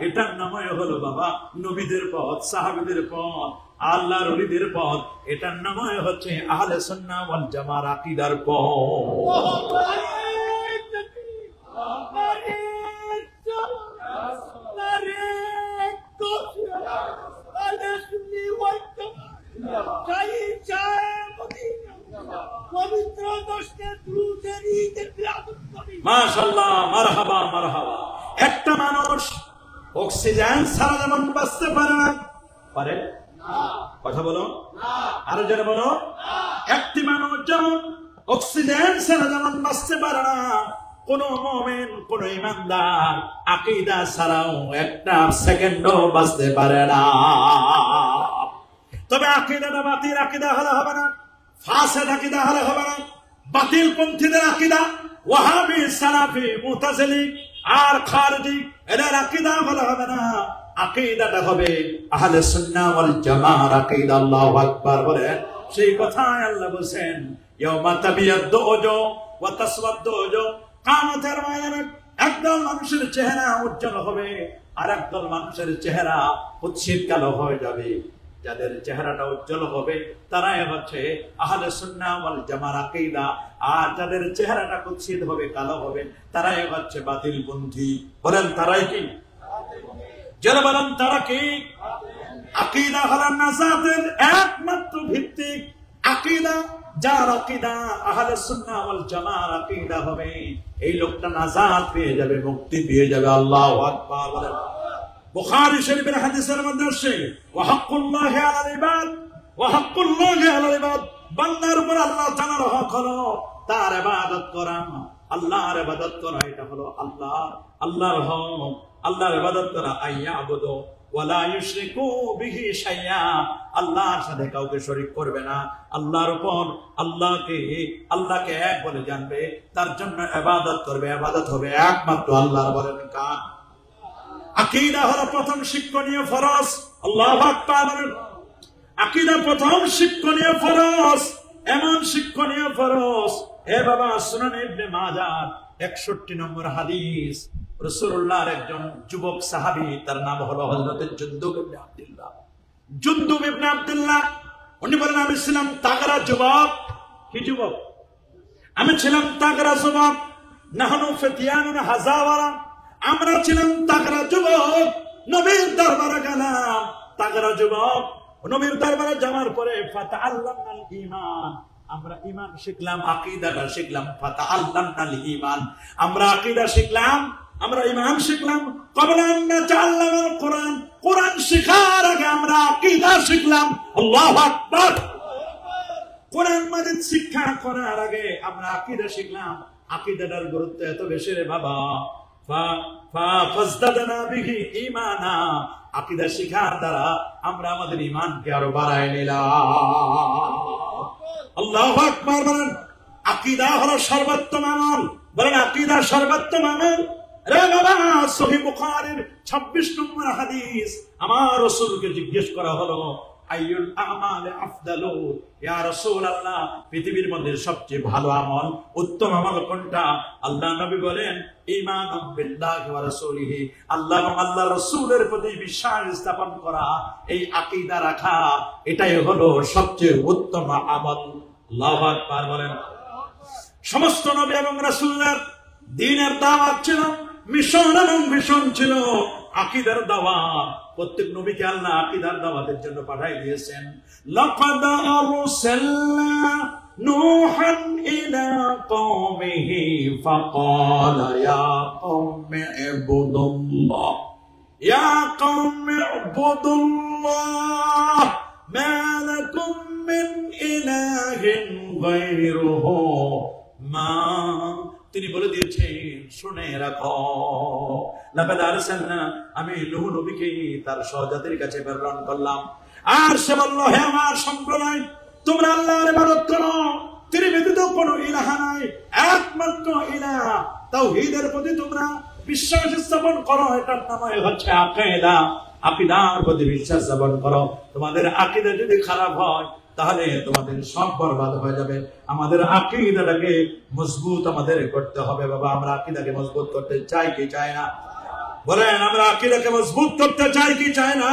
এটার নামই হলো বাবা নবীদের পথ, সাহাবীদের পথ, আল্লাহর ওলিদের পথ। এটার নামই হচ্ছে আহলে সুন্নাহ ওয়াল জামার আকীদার পথ। মাশাআল্লাহ, মারহাবা মারহাবা। একটা মানুষ অক্সিজেন ছাড়া যেমন বাঁচতে পারে না, পারে? কথা বলো, আরো জোরে বলো। একটি মানুষ যেমন অক্সিজেন ছাড়া যেমন বাঁচতে পারে না, কোন মুমিন, কোন ঈমানদার আকীদা ছাড়াও একটা সেকেন্ডও বাঁচতে পারে না। তবে আকীদাটা বাতিল আকীদা হলে হবে না, ফাসিদ আকীদা হলে হবে না। বাতিল পন্থীদের আকীদা, ওয়াহাবি, সালাফি, মুতাজিলি, আর খারিজি এদের আকীদা বলা হবে না, আকীদাটা হবে আহলে সুন্নাহ ওয়াল জামাআর আকীদা। আল্লাহু আকবার বলেন। সেই কথাই আল্লাহ বলেন ইয়াউমা তাবিয়াদ্দু ওজু ওয়া তাসওয়াদ্দু ওজু, কিয়ামতের ময়দানে একদল মানুষের চেহারা উজ্জ্বল হবে আর একদল মানুষের চেহারা কুৎসিত কালো হয়ে যাবে। যাদের চেহারাটা উজ্জ্বল হবে তারাই হচ্ছে আহলে সুন্নাহ ওয়াল জামাআর আকীদা, আর যাদের চেহারাটা কুৎসিত হবে কালো হবে তারাই হচ্ছে বাতিলপন্থী। বলেন তারাই কি? যারা বলেন তারা কি? আকীদা হলো নাজাতের একমাত্র ভিত্তি। আকীদা যার আকীদা আহলে সুন্নাহ ওয়াল জামাআর আকীদা হবে, এই লোকটা নাজাত পেয়ে যাবে, মুক্তি পেয়ে যাবে। আল্লাহু আকবার বলেন। বুখারী শরীফের হাদিসের মধ্যে আছে ওয়া হাক্কুল্লাহি আলাল ইবাদ, ওয়া হাক্কুল্লাহি আলাল ইবাদ, বান্দার উপর আল্লাহ তাআলার হক হলো তার ইবাদত করা। আল্লাহর ইবাদত করা এটা হলো আল্লাহর হক। আল্লাহর ইবাদত করা আইয়াবুদু ওয়া লা ইউশরিকু বিহি শাইআ, আল্লাহর সাথে কাউকে শরীক করবে না। আল্লাহর উপর আল্লাহকে এক বলে জানবে, তার জন্য ইবাদত করবে। ইবাদত হবে একমাত্র আল্লাহর। বলেন কার? আকীদা হলো প্রথম শিক্ষণীয় ফরজ। আল্লাহু আকবার। আকীদা প্রথম শিক্ষণীয় ফরজ, এমন শিক্ষণীয় ফরজ। এ বাবা, সুনান ইবনে মাজাহ 61 নম্বর হাদিস, রাসূলুল্লাহর একজন যুবক সাহাবী, তার নাম হলো হযরত জুনদুব ইবনে আব্দুল্লাহ। জুনদুব ইবনে আব্দুল্লাহ উনি বলেন, আমি ছিলাম তাগড়া যুবক। কি যুবক? আমি ছিলাম তাগড়া যুবক। নাহনু ফিতিয়ানুন হাজাওয়ারা, আমরা ছিলাম তাগড়া যুবক। নবীর দরবারে গেলাম তাগড়া যুবক। নবীর দরবারে যাওয়ার পরে ফাতাআল্লামনাল ঈমান, আমরা ঈমান শিখলাম, আকীদাটা শিখলাম। ফাতাআল্লামনাল ঈমান, আমরা আকীদা শিখলাম, আমরা ঈমান শিখলাম। ক্বাবলা আন নাতাআল্লামাল কুরআন, কুরআন শিখার আগে আমরা আকীদা শিখলাম। আল্লাহু আকবার। কুরআন মাজিদ শিক্ষা করার আগে আমরা আকীদা শিখলাম। আকীদাটার গুরুত্ব এত বেশি রে বাবা। ফাজদাদনা বিহি ঈমানা, আকীদা শিখার দ্বারা আমরা আমাদের ঈমানকে আরো বাড়ায় নিলাম। আল্লাহু আকবার বলেন। আকীদা হলো সর্বোত্তম আমল। বলেন আকীদা সর্বোত্তম আমল। রে বাবা, সহিহ বুখারীর 26 নম্বর হাদিস, আমার রাসূলকে জিজ্ঞেস করা হলো আইয়ুল আমালি আফদালু, ইয়া রাসূলুল্লাহ, পৃথিবীর মধ্যে সবচেয়ে ভালো আমল, উত্তম আমল কোনটা? আল্লাহ নবী বলেন ঈমানুন বিল্লাহি ওয়া রাসূলিহি, আল্লাহ এবং আল্লাহর রাসূলের প্রতি বিশ্বাস স্থাপন করা, এই আকীদা রাখা, এটাই হলো সবচেয়ে উত্তম আমল। আল্লাহু আকবার বলেন। সমস্ত নবী এবং রাসূলদের দ্বীনের দাওয়াত ছিল, মিশন এবং ভিশন ছিল আকীদার দাওয়াত। প্রত্যেক নবীকে আল্লাহ আকীদার দাওয়াতের জন্য পাঠাই দিয়েছেন। লাকাদ আরসালনা নূহান ইলা কওমিহি ফাকালা ইয়া কওমি ইবুদুল্লাহ, ইয়া কওমি ইবুদুল্লাহ মা লাকুম মিন ইলাহিন গায়রুহু, মা, তিনি বলে দিয়েছেন শুনে রাখো, লাকাদ আরসালনা, আমি নূহ নবীকে তার সহজাতির কাছে প্রেরণ করলাম। আর সে বলল, হে আমার সম্প্রদায়, তোমরা আল্লাহর ইবাদত করো, তিনি ব্যতীত কোনো ইলাহ নাই, একমাত্র ইলাহ। তাওহীদের প্রতি তোমরা বিশ্বাস স্থাপন করো, এটার নাম হচ্ছে আকীদা। আকীদার প্রতি বিশ্বাস স্থাপন করো। তোমাদের আকীদা যদি খারাপ হয় তাহলে তোমাদের সব বরবাদ হয়ে যাবে। আমাদের আকীদাটাকে মজবুত আমাদের করতে হবে বাবা। আমরা আকীদাকে মজবুত করতে চাই কি চাই না? বলেন, আমরা আকীদাকে মজবুত করতে চাই কি চাই না?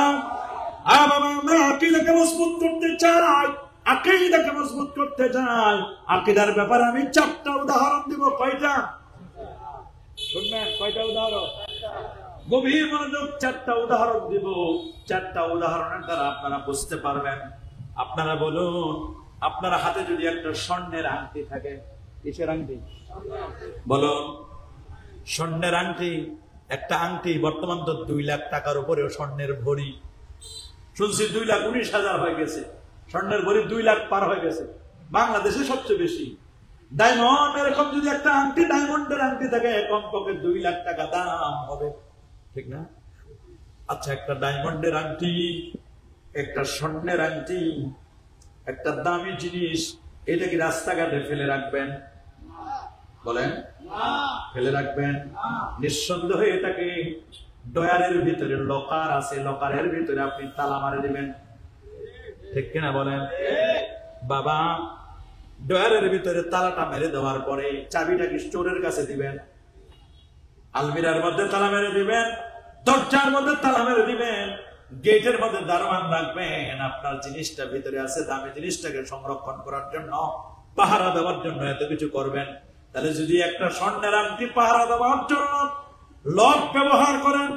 বাবা, আমরা আকীদাকে মজবুত করতে চাই, আকীদাকে মজবুত করতে চাই। আকীদার ব্যাপারে আমি 4টা উদাহরণ দিব। কয়টা শুনবেন? কয়টা উদাহরণ? গভীর মনোযোগ। 4টা উদাহরণ দিব। 4টা উদাহরণের দ্বারা আপনারা বুঝতে পারবেন। আপনারা বলুন, আপনার হাতে যদি একটা স্বর্ণের আংটি থাকে, কিসের আংটি বলুন? স্বর্ণের আংটি। একটা আংটি বর্তমান তো 2 লাখ টাকার উপরেও স্বর্ণের ভরি। শুনছি 2,19,000 হয়ে গেছে। স্বর্ণের ভরি 2 লাখ পার হয়ে গেছে। বাংলাদেশে সবচেয়ে বেশি ডায়মন্ড। এরকম যদি একটা আংটি, ডায়মন্ডের আংটি থাকে, কমপক্ষে 2 লাখ টাকা দাম হবে, ঠিক না? আচ্ছা, একটা ডায়মন্ডের আংটি, একটা স্বর্ণের আংটি, একটা দামি জিনিস, এটা কি রাস্তাঘাটে ফেলে রাখবেন? বলেন ফেলে রাখবেন। নিঃসন্দেহে এটাকে ডয়ারের ভিতরে লকার আছে, লকারের ভিতরে আপনি তালা মারে দিবেন, ঠিক কিনা বলেন? বাবা ডয়ারের ভিতরে তালাটা মেরে দেওয়ার পরে চাবিটাকে স্টোরের কাছে দিবেন, আলমিরার মধ্যে তালা মেরে দিবেন, দরজার মধ্যে তালা মেরে দিবেন, গেটের মধ্যে দারোয়ান রাখবেন। আপনার জিনিসটা ভিতরে আছে, দামি জিনিসটাকে সংরক্ষণ করার জন্য, পাহারা দেওয়ার জন্য এত কিছু করবেন। তাহলে যদি একটা স্বর্ণের আংটি পাহারা দেওয়ার জন্য লক ব্যবহার করেন,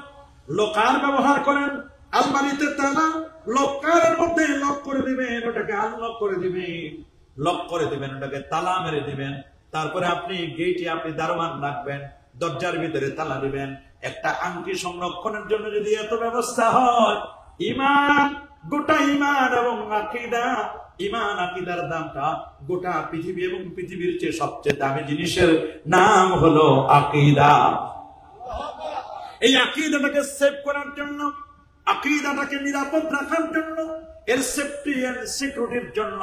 লোকার ব্যবহার করেন, আলমারিতে তালা, লকারের মধ্যে লক করে দিবেন, ওটাকে আনলক করে দিবেন, লক করে দিবেন, ওটাকে তালা মেরে দিবেন। তারপরে আপনি গেটে আপনি দারোয়ান রাখবেন, দরজার ভিতরে তালা দিবেন। একটা আংটি সংরক্ষণের জন্য যদি এত ব্যবস্থা হয়, ঈমান, গোটা ঈমান এবং আকীদা, ঈমান আকীদার দামটা গোটা পৃথিবী এবং পৃথিবীর চেয়ে সবচেয়ে দামি জিনিসের নাম হলো আকীদা। এই আকীদাটাকে সেভ করার জন্য, আকীদাটাকে নিরাপদ রাখার জন্য, এর সেফটি এন্ড সিকিউরিটির জন্য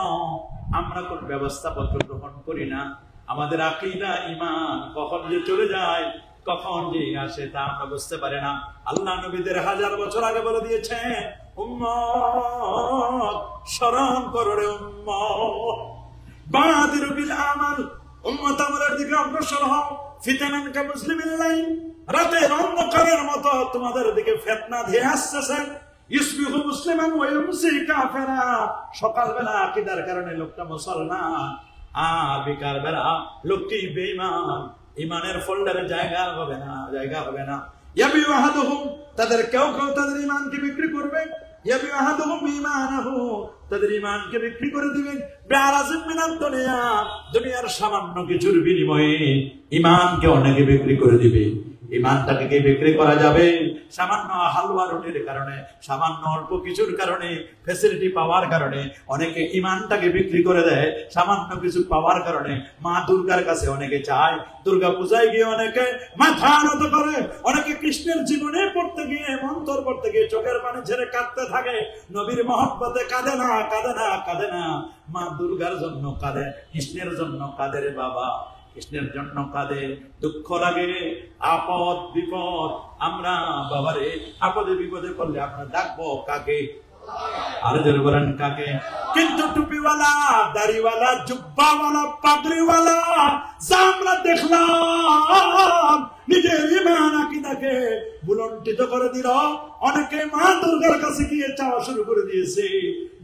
আমরা কোন ব্যবস্থাপত্র গ্রহণ করি না। আমাদের আকীদা, ঈমান কখন যে চলে যায়, কখন যে আসে তা আমরা বুঝতে পারি না। আল্লাহ নবীদের 1000 বছর আগে বলে দিয়েছেন, উম্মত স্মরণ করো রে উম্মত, বাদিরু বিল আমাল, উম্মত আমলের দিকে অগ্রসর হও, ফিতানান কা মুসলিমিন লাইল, রাতের অন্ধকারের মতো তোমাদের দিকে ফিতনা ধেয়ে আসছে। ইসবিহু মুসলিমান ওয়া ইউমসি কাফিরা, সকালবেলা আকীদার কারণে লোকটা মুসলমান, আর বিকাল বেলা লোকটি বেঈমান, ঈমানের ফোল্ডারে জায়গা হবে না, জায়গা হবে না। ইয়াবিউ আহাদুহুম, তাদের কেউ কেউ তাদের ঈমানকে বিক্রি করবে, ইয়াবিউ আহাদুহুম ঈমানাহু, তাদের ঈমানকে বিক্রি করে দিবেন, বিআরাজিন মিনাদ দুনিয়া, দুনিয়ার সামান্য কিছুর বিনিময়ে ঈমানকে অনেকে বিক্রি করে দিবে। ঈমানটাকে কি বিক্রি করা যাবে? সামান্য হালুয়া রুটির কারণে, সামান্য অল্প কিছুর কারণে, ফ্যাসিলিটি পাওয়ার কারণে অনেকে ঈমানটাকে বিক্রি করে দেয়। সামান্য কিছু পাওয়ার কারণে মা দুর্গার কাছে অনেকে চায়, দুর্গা পূজায় গিয়ে অনেকে মাথা নত করে, অনেকে কৃষ্ণের জীবনে পড়তে গিয়ে, মন্ত্র পড়তে গিয়ে চোখের পানি ছেড়ে কাঁদতে থাকে, নবীর মহব্বতে কাঁদে না, কাঁদে না, কাঁদে না। মা দুর্গার জন্য কাঁদে, কৃষ্ণের জন্য কাঁদে রে বাবা, কৃষ্ণের জন্য কাঁদে। দুঃখ লাগে, আপদ বিপদ, আমরা বাবারে আপদে বিপদে পড়লে আমরা ডাকবো কাকে? আরে জোরে বলেন কাকে? কিন্তু টুপিওয়ালা, দাড়িওয়ালা, জুব্বাওয়ালা, পাগড়িওয়ালা যা আমরা দেখলাম, নিজের ঈমান আকীদাকে বুলন্ডিত করে দিল। অনেকে মা দুর্গার কাছে গিয়ে চাওয়া শুরু করে দিয়েছে,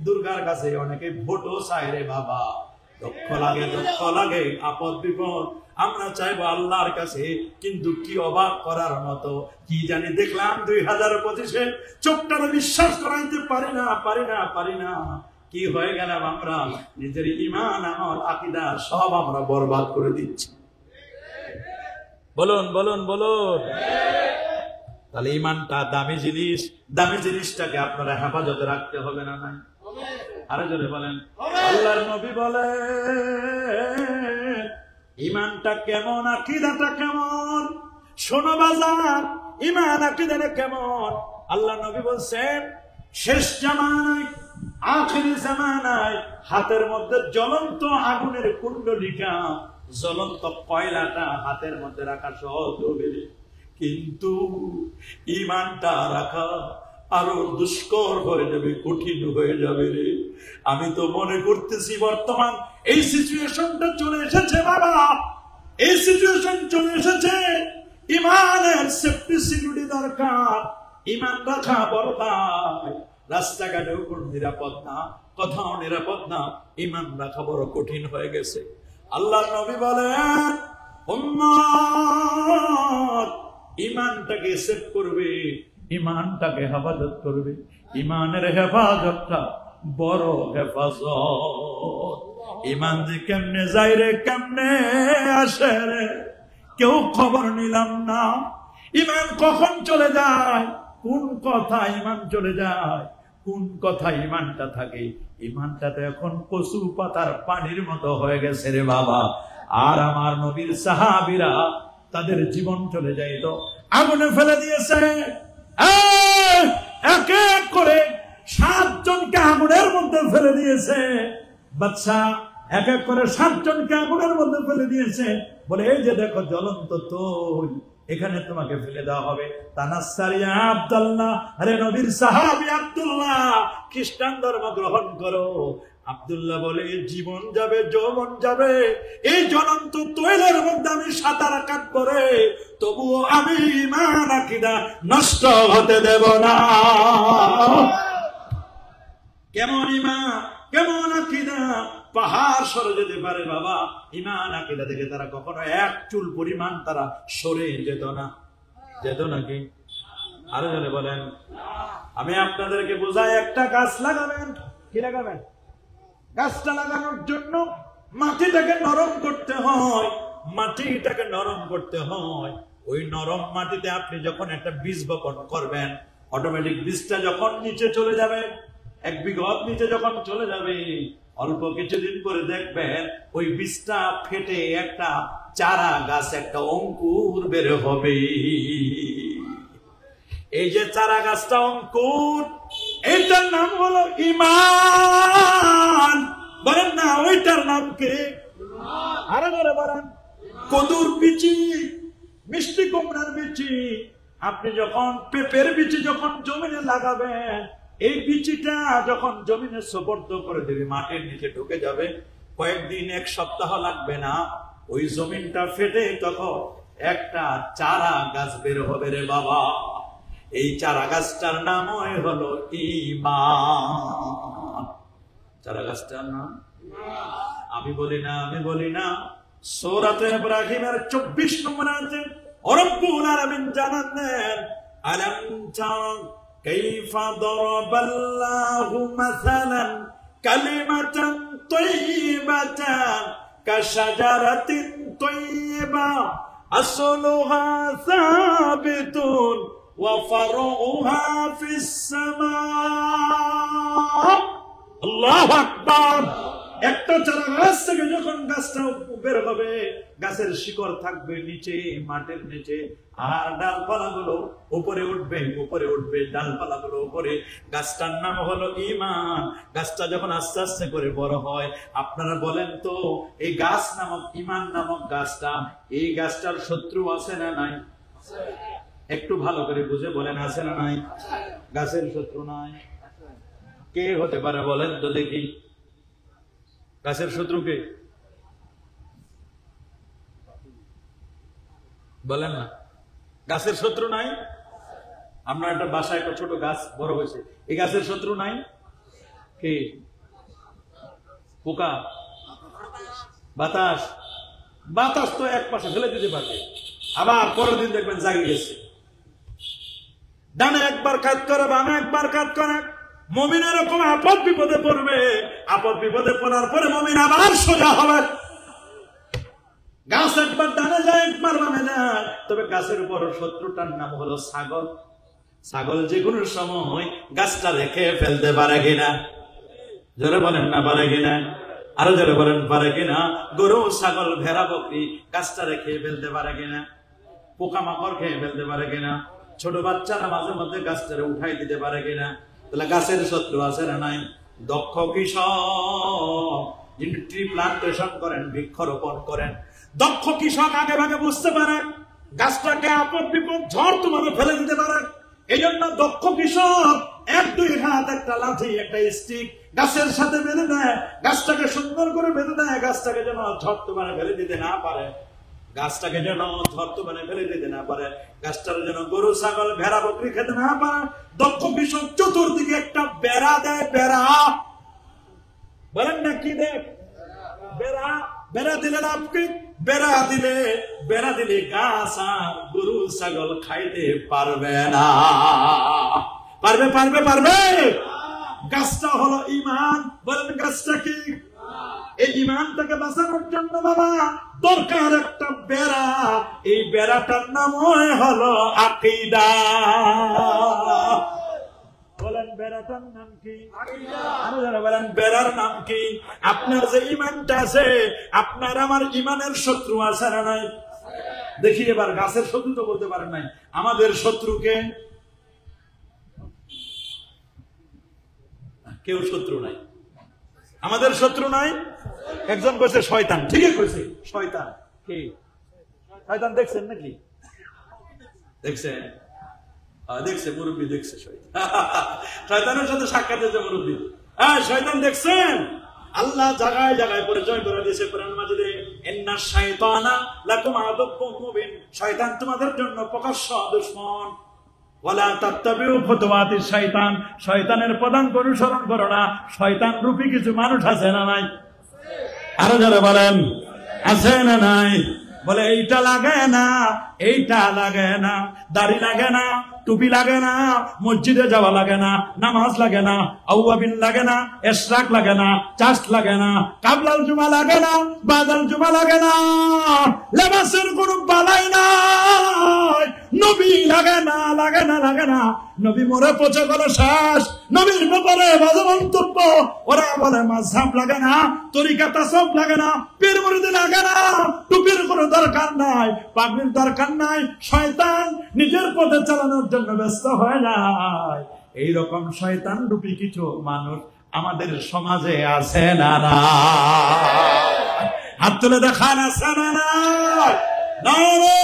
দুর্গার কাছে অনেকে ভোটও চায় রে বাবা। দুঃখ লাগে, দুঃখ লাগে, আপদ বিপদ আমরা চাইবো আল্লাহর কাছে। কিন্তু কি অবাক করার মতো, কি জানি দেখলাম 2025-এ, চোখটাকে বিশ্বাস করাইতে পারি না, পারি না, পারি না। কি হয়ে গেলাম আমরা? নিজের ঈমান, আমল, আকীদা সব আমরা বরবাদ করে দিচ্ছি। বলুন বলুন বলুন। তাহলে ঈমানটা দামি জিনিস, দামি জিনিসটাকে আপনারা হেফাজতে রাখতে হবে না? নাই? আরে জোরে বলেন। আল্লাহর নবী বলেন, ঈমানটা কেমন, আকীদাটা কেমন? শোনো বাজার, ঈমান আকীদাটা কেমন? আল্লাহ নবী বলছেন, শেষ জামানায়, আখিরি জামানায় হাতের মধ্যে জ্বলন্ত আগুনের কুণ্ডলিকা, জ্বলন্ত কয়লাটা হাতের মধ্যে রাখা সহজ হবে, কিন্তু ঈমানটা রাখা আরো দুষ্কর হয়ে যাবে, কঠিন হয়ে যাবে রে। আমি তো মনে করতেছি বর্তমান এই সিচুয়েশনটা চলে এসেছে বাবা, এই সিচুয়েশন চলে এসেছে। ঈমানের সেফটি সিকিউরিটি দরকার, ঈমান রাখা বড় দায়। রাস্তাঘাটেও কোনো নিরাপদ না, কোথাও নিরাপদ না, ঈমান রাখা বড় কঠিন হয়ে গেছে। আল্লাহর নবী বলেন, উম্মত ঈমানটাকে সেভ করবে, ঈমানটাকে হেফাজত করবে। ঈমানের হেফাজতটা বড় হেফাজত। ঈমান যে কেমনে যায় রে, কেমনে আসে রে, কেউ খবর নিলাম না। ঈমান কখন চলে যায়, কোন কথা ঈমান চলে যায়, কোন কথা ঈমানটা থাকে? ঈমানটা তো এখন কচু পাতার পানির মতো হয়ে গেছে রে বাবা। আর আমার নবীর সাহাবীরা তাদের জীবন চলে যাইত, আগুনে ফেলে দিয়েছে। এক এক করে 7 জনকে আগুনের মধ্যে ফেলে দিয়েছে। বাদশা এক এক করে 7 জনকে আগুনের মধ্যে ফেলে দিয়েছে, বলে এই যে দেখো জ্বলন্ত তৈল, এখানে তোমাকে ফেলে দেওয়া হবে। তানাসসারিয়া আব্দুল্লাহ, আরে নবীর সাহাবী আব্দুল্লাহ, খ্রিস্টান ধর্ম গ্রহণ করো। আব্দুল্লাহ বলে জীবন যাবে, যৌবন যাবে, এই জ্বলন্ত তৈলের মধ্যে আমি সাঁতার কাটবো রে, তবুও আমি ঈমান আকীদা নষ্ট হতে দেব না। কেমন ঈমান, কেমন আকীদা, পাহাড় সরে যেতে পারে বাবা, ঈমান আকীদা থেকে তারা কখনো এক চুল পরিমাণ তারা সরে যেত না। যেত নাকি? আরো জনে বলেন। আমি আপনাদেরকে বোঝাই, একটা গাছ লাগাবেন, কি লাগাবেন? গাছটা লাগানোর জন্য মাটিটাকে নরম করতে হয়, মাটিটাকে নরম করতে হয়। ওই নরম মাটিতে আপনি যখন একটা বীজ বপন করবেন, অটোমেটিক বীজটা যখন নিচে চলে যাবে, 1 বিঘত নিচে যখন চলে যাবে, অল্প কিছুদিন পরে দেখবেন ওই বীজটা ফেটে একটা চারা গাছ, একটা অঙ্কুর বের হবে। এই যে চারা গাছটা অঙ্কুর, এটার নাম হলো ঈমান। বলেন না, ওইটার নাম কি? আরো ধরে বলেন। কদুর বিচি, মিষ্টি কুমড়ার বিচি, আপনি যখন পেঁপের বিচি যখন জমিনে লাগাবেন, এই বিচিটা যখন জমিনে সুপর্দ করে দেবে, মাটির নিচে ঢুকে যাবে, কয়েকদিন 1 সপ্তাহ লাগবে না, ওই জমিনটা ফেটে তখন একটা চারা গাছ বের হবে রে বাবা। এই চারা গাছটার নাম হলো ঈমান। চারা গাছটার নাম আমি বলি না, আমি বলি না। সূরাতে ইব্রাহিমের 24 নম্বর আয়াতে রব্বুল আলামিন জানালেন, আলাম তারা কাইফা দারাবাল্লাহু মাসালান কালিমাতান তাইয়্যিবাতান কাশাজারাতিন তাইয়্যিবা আসলুহা সাবিতুন ওয়া ফারউহা ফিস সামা। আল্লাহু আকবার। একটা চারা গাছ থেকে যখন গাছটা বের হবে, গাছের শিকড় থাকবে নিচে, মাটির নিচে, আর ডালপালাগুলো উপরে উঠবে, উপরে উঠবে ডালপালাগুলো উপরে। গাছটার নাম হলো ঈমান। গাছটা যখন আস্তে আস্তে করে বড় হয়, আপনারা বলেন তো, এই গাছ নামক ঈমান নামক গাছটা, এই গাছটার শত্রু আছে না নাই? একটু ভালো করে বুঝে বলেন, আছে না নাই? গাছের শত্রু নাই? কে হতে পারে বলেন তো দেখি, গাছের শত্রুকে বলেন না। গাছের শত্রু নাই? আমরা একটা বাসায় একটা ছোট গাছ বড় হয়েছে, এই গাছের শত্রু নাই? কে? পোকা, বাতাস। বাতাস তো এক পাশে ফেলে দিতে পারবে, আবার পরের দিন দেখবেন জাগিয়ে গেছে। ডানে একবার কাজ করে, বামে একবার কাজ করে। মুমিন এরকম আপদ বিপদে পড়বে, আপদ বিপদে পড়ার পরে মুমিন আবার সোজা হবে। গাছ একবার ডানে যায়, একবার বামে যায়, তবে গাছের উপর শত্রুটার নাম হলো ছাগল। ছাগল যে কোনো সময় গাছটা রেখে ফেলতে পারে কিনা? জোরে বলেন না, পারে কিনা? আরো জোরে বলেন, পারে কিনা? গরু, ছাগল, ভেড়া, বকরি গাছটা রেখে ফেলতে পারে কিনা? পোকামাকড় খেয়ে ফেলতে পারে কিনা? ছোট বাচ্চারা মাঝে মধ্যে গাছটারে উঠাই দিতে পারে কিনা? তাহলে গাছের শত্রু আছে না নাই? দক্ষ কৃষক যিনি ট্রি প্লান্টেশন করেন, বৃক্ষরোপণ করেন, দক্ষ কৃষক আগে ভাগে বুঝতে পারে গাছটাকে আপদ বিপদ ঝড় তোমাকে ফেলে দিতে পারে। এই জন্য দক্ষ কৃষক 1-2 হাত একটা লাঠি, একটা স্টিক গাছের সাথে বেঁধে দেয়, গাছটাকে সুন্দর করে বেঁধে দেয়, গাছটাকে যেন ঝড় তোমাকে ফেলে দিতে না পারে, গাছটাকে যেন ঝড় তুফানে ফেলে দিতে না পারে, গাছটার যেন গরু, ছাগল, ভেড়া, বকরি খেতে না পারে। দক্ষ কৃষক চতুর্দিকে একটা বেড়া দেয়। বেড়া বলেন না, কি দেয়? বেড়া। বেড়া দিলে আপনি, বেড়া দিলে গাছ আর গরু, ছাগল খাইতে পারবে না। পারবে? পারবে? পারবে? গাছটা হলো ঈমান। বলেন গাছটা কি? এই ঈমানটাকে বাঁচানোর জন্য বাবা দরকার একটা বেড়া। এই বেড়াটার নাম হলো আকীদা। বলেন বেড়াটার নাম কি? আকীদা। বলেন বেড়ার নাম কি? আপনার যে ঈমানটা আছে, আপনার আমার ঈমানের শত্রু আছে না নাই? দেখি এবার, গাছের শত্রু তো বলতে পারেন নাই, আমাদের শত্রুকে কেউ শত্রু নাই। আমাদের শত্রু নাই? একজন কইছে শয়তান, ঠিকই কইছে শয়তান। কি শয়তান দেখছেন নাকি? দেখছেন? দেখছে মুরব্বী, দেখছে শয়তানের সাথে সাক্ষাৎ হয়েছে মুরব্বী। হ্যাঁ, শয়তান দেখছেন। আল্লাহ জায়গায় জায়গায় পরিচয় করে দিয়েছে কোরআন মাজিদে, ইন্না শাইতানা লাকুম আদুউম মুবিন, শয়তান তোমাদের জন্য প্রকাশ্য দুশমন। ওয়ালা তাত্তাবিউ খুতুওয়াতিশ শাইতান, শয়তানের পদাঙ্ক অনুসরণ করো না। শয়তান রূপী কিছু মানুষ আছে না নাই? আরো যারা বলেন আছে না নাই? বলে এইটা লাগে না, এইটা লাগে না, দাড়ি লাগে না, টুপি লাগে না, মসজিদে যাওয়া লাগে না, নামাজ লাগে না, আউয়াবিন লাগে না, ইশরাক লাগে না, চাষ লাগে না, কাবলাল জুমা লাগে না, বাদাল জুমা লাগে না, লেবাসের কোনো বালাই নাই, নবী লাগে না, লাগে না, লাগে না, নবী মরে পচে গেল শেষ, নবীর ব্যাপারে বাজে মন্তব্য, ওরা বলে মাযহাব লাগে না, তরিকা তাসাউফ লাগে না, পীর মুরিদি লাগে না, টুপির কোনো দরকার নাই, পাগড়ির দরকার নাই। শয়তান নিজের পথে চালানোর জন্য ব্যস্ত হয়ে যায়। এইরকম শয়তান রূপী কিছু মানুষ আমাদের সমাজে আছে না? না, হাত তুলে দেখান আছে না? না, নারে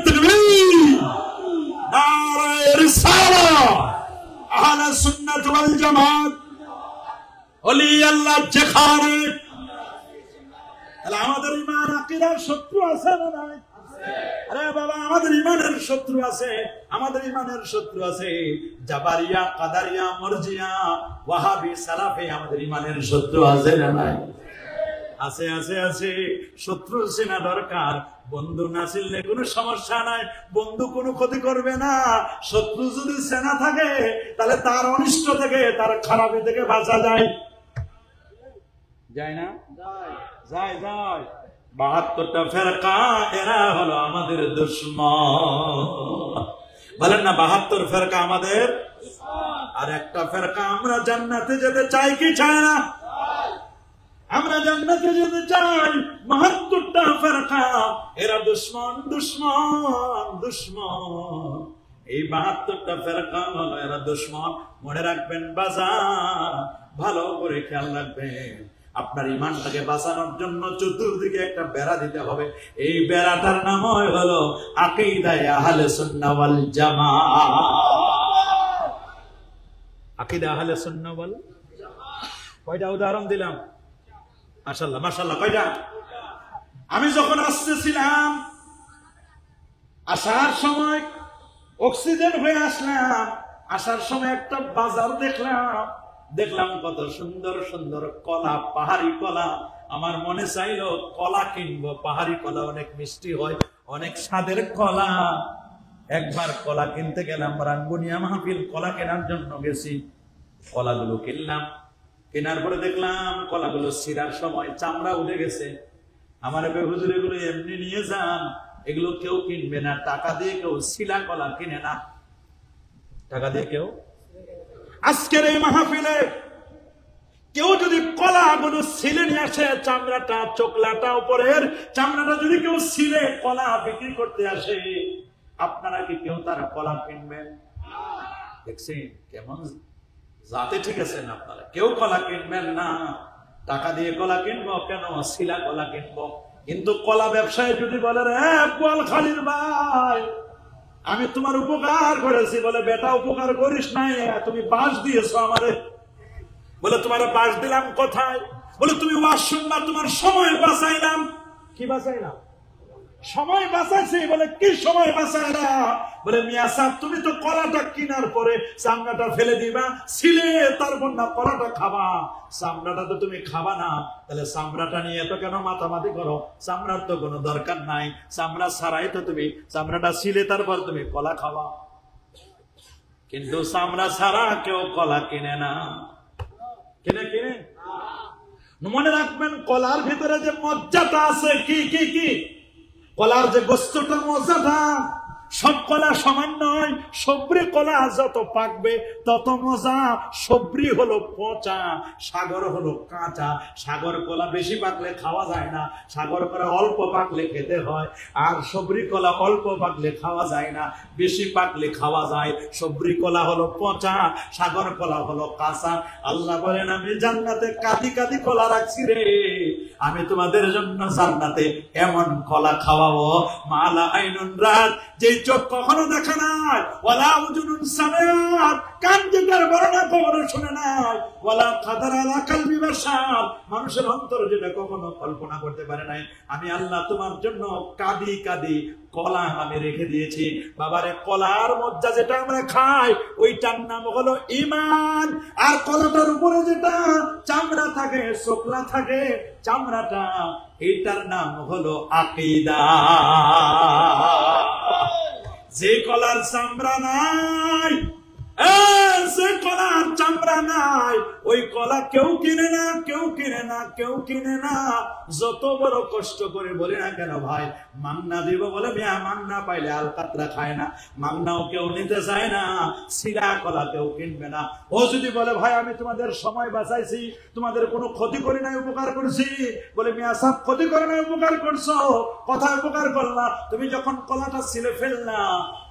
তাকবীর, নারে রিসালাত, আহলে সুন্নাত ওয়াল জামাত, ওলি আল্লাহ যেখানে। তাহলে আমাদের ঈমান আকীদার শত্রু আছে না নাই? আরে বাবা, আমাদের ঈমানের শত্রু আছে, আমাদের ঈমানের শত্রু আছে। জাবারিয়া, কাদারিয়া, মুরজিয়া, ওয়াহাবি, সালাফি, আমাদের ঈমানের শত্রু আছে না নাই? আছে, আছে, আছে। শত্রু চেনা দরকার। বন্ধু না চিনলে কোনো সমস্যা নাই, বন্ধু কোনো ক্ষতি করবে না। শত্রু যদি চেনা থাকে তাহলে তার অনিষ্ট থেকে, তার খারাপি থেকে বাঁচা যায়। যায় না? যায়, যায়। ৭২টা ফেরকা, এরা হলো আমাদের দুশমন। বলেন না, ৭২ ফেরকা আমাদের। আর একটা ফেরকা, আমরা জান্নাতে যেতে চাই কি চাই না? আমরা জান্নাতে যেতে চাই। ৭২টা ফেরকা, এরা দুশমন, দুশমন, দুশমন। এই ৭২টা ফেরকা হলো এরা দুশমন। মনে রাখবেন বাজার, ভালো করে খেয়াল রাখবেন। আপনার ঈমানটাকে বাঁচানোর জন্য চতুর্দিকে একটা বেড়া দিতে হবে। এই বেড়াটার নাম হলো আকীদায়ে আহলে সুন্নাহ ওয়াল জামাত। আকীদা আহলে সুন্নাহ ওয়াল জামাত। কয়টা উদাহরণ দিলাম? মাশাআল্লাহ, মাশাআল্লাহ। কয়টা? আমি যখন আসতেছিলাম, আসার সময় অক্সিজেন হয়ে আসলাম, আসার সময় একটা বাজার দেখলাম কত সুন্দর সুন্দর কলা, পাহাড়ি কলা। আমার মনে চাইলো কলা কিনবো। পাহাড়ি কলা অনেক মিষ্টি হয়, অনেক স্বাদের কলা। একবার কলা কিনতে গেলাম, রাঙ্গুনিয়া মাহফিল কলা কেনার জন্য গেছি। কলাগুলো কিনলাম, কেনার পরে দেখলাম কলাগুলো ছিঁড়ার সময় চামড়া উঠে গেছে। আমার হুজুর এগুলো এমনি নিয়ে যান, এগুলো কেউ কিনবে না। টাকা দিয়ে কেউ ছিলা কলা কিনে না, টাকা দিয়ে কেউ। আজকের এই মাহফিলে কেউ যদি কলাগুলো ছিলে নিয়ে আসে, চামড়াটা, চোকলাটা, উপরের চামড়াটা যদি কেউ ছিলে কলা বিক্রি করতে আসে, আপনারা কি কেউ তার কলা কিনবেন? দেখছেন কেমন জাতে ঠিক আছেন আপনারা? কেউ কলা কিনবেন না। টাকা দিয়ে কলা কিনবো কেন? শিলা কলা কিনবো। কিন্তু কলা ব্যবসায়ী যদি বলে, রে বোয়ালখালীর ভাই, আমি তোমার উপকার করেছি, বলে বেটা উপকার করিস নাই, তুমি বাঁশ দিয়েছো আমারে। বলে তোমার বাঁশ দিলাম কোথায়? বলে তুমি ওয়াজ শুনবা, তোমার সময় বাঁচাইলাম। কি বাঁচাইলাম? সময় বাঁচাইছি। বলে কি সময় বাঁচাইলাম? বলে মিয়া সাহেব, তুমি তো কলাটা কেনার পরে চামড়াটা ফেলে দিবা, ছিলে তারপর না কলাটা খাবা। চামড়াটা তো তুমি খাবা না, তাহলে চামড়াটা নিয়ে তো কেন মাতামাতি করো? চামড়ার তো কোনো দরকার নাই, চামড়া ছাড়াই তো তুমি চামড়াটা ছিলে তারপর তুমি কলা খাবা। কিন্তু চামড়া ছাড়া কেউ কলা কিনে না। কিনে? কিনে? মনে রাখবেন, কলার ভিতরে যে মজ্জাটা আছে, কি কি কি? কলার যে গোস্তটা, মজাটা, সব কলা সমান নয়। সবরি কলা যত পাকবে তত মজা। সবরি হলো পচা, সাগর হলো কাঁচা। সাগর কলা বেশি পাকলে খাওয়া যায় না, সাগর কলা অল্প পাকলে খেতে হয়। আর সবরি কলা অল্প পাকলে খাওয়া যায় না, বেশি পাকলে খাওয়া যায়। সবরি কলা হলো পচা, সাগর কলা হলো কাঁচা। আল্লাহ বলেন আমি জান্নাতে কাঁদি কাঁদি কলা রাখছি রে, আমি তোমাদের জন্য জান্নাতে এমন কলা খাওয়াবো মালা আইনুন রাত, যে চোখ কখনো দেখে নাই, ওয়ালা উজুনুন সামিআত, কান যেটার বর্ণনা কখনো শুনে নাই, ওয়ালা খাদার আলা কলবি বাশার, মানুষের অন্তর যেটা কখনো কল্পনা করতে পারে নাই। আমি আল্লাহ তোমার জন্য কাঁদি কাঁদি কলা আমি রেখে দিয়েছি। বাবারে কলার মজ্জা যেটা আমরা খাই ওইটার নাম হলো ঈমান। আর কলাটার উপরে যেটা চামড়া থাকে, শোকলা থাকে, চামড়াটা, এটার নাম হলো আকীদা। যে কলার চামড়া নাই, যে কলার চামড়া নাই, ওই কলা কেউ কিনে না, কেউ কিনে না, কেউ কিনে না। যত বড় কষ্ট করে বলি না কেন ভাই মাংনা দিব, বলে মিয়া মাংনা পাইলে আলকাতরা খায় না, মাংনাও কেউ নিতে চায় না, সিরা কলা কেউ কিনবে না। ও যদি বলে ভাই আমি তোমাদের সময় বাঁচাইছি, তোমাদের কোনো ক্ষতি করি নাই, উপকার করছি, বলে মিয়া সব ক্ষতি করে নাই, উপকার করছো। কথা উপকার করলা, তুমি যখন কলাটা ছিলে ফেললা,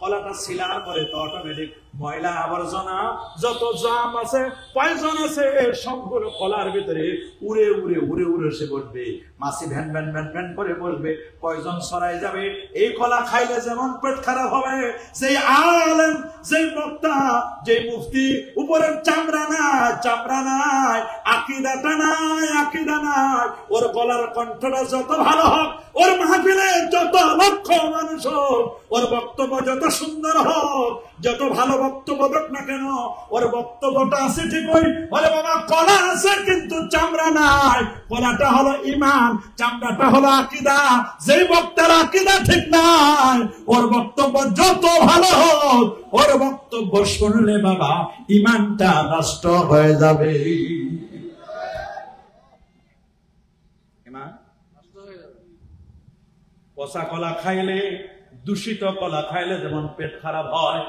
কলাটা ছিলার পরে তো অটোমেটিক ময়লা আবর্জনা যত জাম আছে, পয়জন আছে, সবগুলো কলার ভিতরে উড়ে উড়ে উড়ে উড়ে সে বসবে। মাছি ভ্যান ভ্যান ভ্যান ভ্যান করে বসবে, পয়জন সরাই যাবে। এই কলা খাইলে যেমন পেট খারাপ হবে, সেই আলেম, সেই বক্তা, যে মুফতি উপরের চামড়া নাই, চামড়া নাই, আকীদাটা নাই, আকীদা নাই, ওর গলার কণ্ঠটা যত ভালো হোক, ওর মাহফিলে যত লক্ষ মানুষ হোক, ওর বক্তব্য যত সুন্দর হোক, যত ভালো বক্তব্য হোক না কেন, ওর বক্তব্যটা আছে ঠিকই, বলে বাবা কলা আছে কিন্তু চামড়া নাই। কলাটা হলো ঈমান, চামড়াটা হলো আকীদা। যেই বক্তার আকীদা ঠিক নাই, ওর বক্তব্য যত ভালো হোক, ওর বক্তব্য শুনলে বাবা ঈমানটা নষ্ট হয়ে যাবে। পচা কলা খাইলে, দূষিত কলা খাইলে যেমন পেট খারাপ হয়,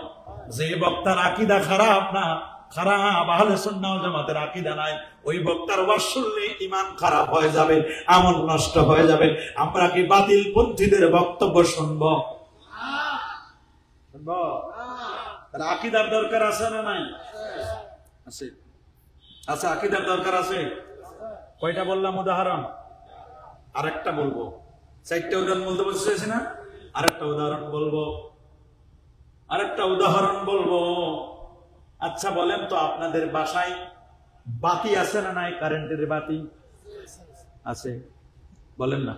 যে বক্তার আকীদা খারাপ না, খারাপ আহলে সুন্নাহ ওয়াল জামাতের আকীদা নাই, ওই বক্তার ওয়াজ শুনলে ঈমান খারাপ হয়ে যাবে, আমল নষ্ট হয়ে যাবে। আমরা কি বাতিল পন্থীদের বক্তব্য শুনবো? শুনবো? তাহলে আকীদার দরকার আছে না নাই? আছে। আচ্ছা, আকীদার দরকার আছে। কয়টা বললাম উদাহরণ? আরেকটা বলবো। 4টা উদাহরণ বলতে বলতেছি না, আরেকটা উদাহরণ বলবো, আরেকটা উদাহরণ বলবো। আচ্ছা বলেন তো, আপনাদের বাসায় বাতি আছে না নাই? কারেন্টের বাতি আছে? বলেন না,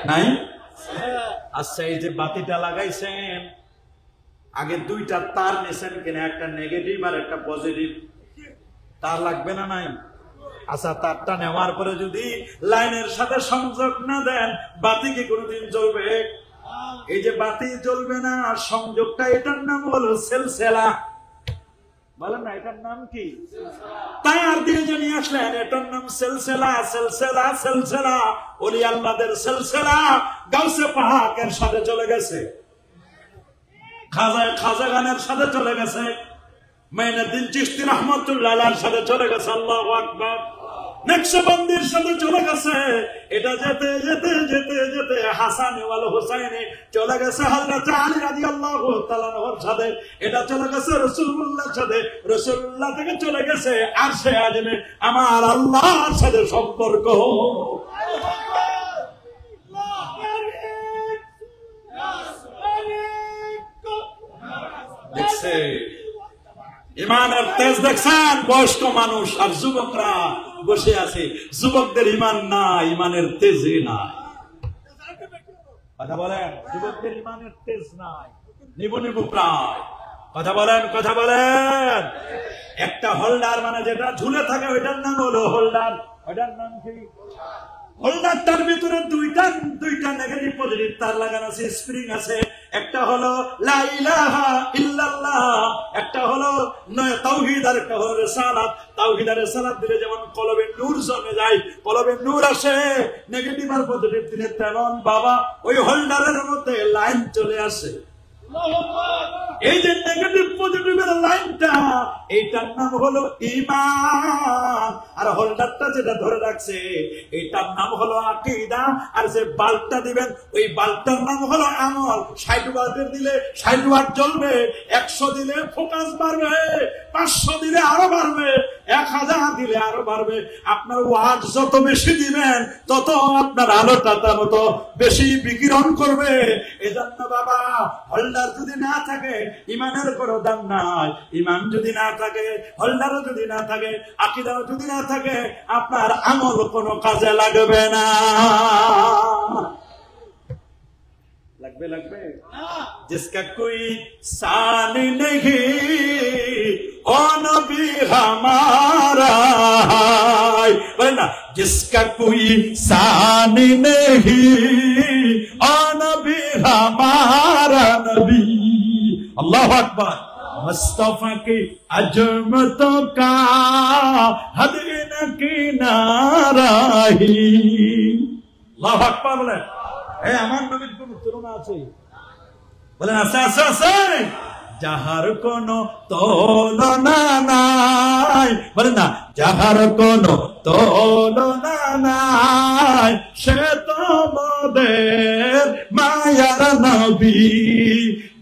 নাই? আচ্ছা, এই যে বাতিটা লাগাইছেন, আগে 2টা তার নিছেন কিনা, একটা নেগেটিভ আর একটা পজিটিভ। তার লাগবে না নাই? আচ্ছা, তারটা নেওয়ার পরে যদি লাইনের সাথে সংযোগ না দেন, বাতি কি কোনোদিন জ্বলবে? এই যে বাতি জ্বলবে না, সংযোগটা, এটার নাম হলো সেলসেলা। বলেন না, এটার নাম কি? তার দিয়ে যে নিয়ে আসলেন, এটার নাম সেলসেলা। সেলসেলা, সেলসেলা, ওলি আল্লাহদের সেলসেলা গাউসে পাকের সাথে চলে গেছে, খাজা গানের সাথে চলে গেছে, মাইনুদ্দিন চিশতি রাহমাতুল্লাহ আলাইহির সাথে চলে গেছে, আল্লাহু আকবার, নকশবন্দির সাথে চলে গেছে। এটা যেতে যেতে যেতে যেতে হাসানে ওয়াল হুসাইনে চলে গেছে হযরত আলী রাদিয়াল্লাহু তাআলা আনহুর সাথে। এটা চলে গেছে রাসূলুল্লাহর সাথে, রাসূলুল্লাহ থেকে চলে গেছে আরশে আযমে আমার আল্লাহর সাথে সম্পর্ক। দেখছে ইমানের তেজ, দেখছেন? বয়স্ক মানুষ আর যুবকরা বসে আছে, যুবকদের ইমান না, ইমানের তেজই নাই। কথা বলেন, যুবকদের ইমানের তেজ নাই, নিবু নিবু প্রায়। কথা বলেন, কথা বলেন। একটা হোল্ডার, মানে যেটা ঝুলে থাকে, ওইটার নাম হলো হোল্ডার। ওইটার নাম কি? হোল্ডারটার ভিতরে দুইটা নেগেটিভ পজিটিভ তার লাগানো আছে, স্প্রিং আছে। একটা হলো লা ইলাহা ইল্লাল্লাহ, একটা হলো তাওহীদ, আর একটা হলো রিসালাত। তাওহীদ আর রিসালাত দিলে যেমন কলবে নূর জমে যায়, কলবে নূর আসে, নেগেটিভ আর পজিটিভ দিলে তেমন বাবা ওই হোল্ডারের মধ্যে লাইন চলে আসে। এই যে নেগেটিভ পজিটিভের লাইনটা, এইটার নাম হলো ঈমান। আর হোল্ডারটা যেটা ধরে রাখছে এইটার নাম হলো আকীদা। আর যে বাল্বটা দিবেন ওই বাল্বটার নাম হলো আমল। 60 ওয়াটের দিলে 60 ওয়াট জ্বলবে, 100 দিলে ফোকাস বাড়বে, 500 দিলে আরো বাড়বে, 1000 দিলে আরো বাড়বে। আপনার ওয়াট যত বেশি দিবেন তত আপনার আলোটা তত বেশি বিকিরণ করবে। এজন্য বাবা, হোল্ডার যদি না থাকে ইমানের কোনো দাম নাই। ইমান যদি না থাকে, হোল্ডারও যদি না থাকে, আকীদাও যদি না থাকে, আপনার আমল কোনো কাজে লাগবে না। লাগবে जिसका कोई शान नहीं ओ नबी हमारा, बोले ना, जिसका कोई शान नहीं ओ नबी हमारा नबी। अल्लाह अकबर। मुस्तफा की अजमतों का हद न किनारा ही। अल्लाह अकबर। बोले আমার নবীর কোন তুলনা আছে? বলেন আছে আছে আছে। যাহার কোন তুলনা নাই, বলেন না, যাহার কোন তুলনা নাই, সে তো মোদের মায়ার নবী।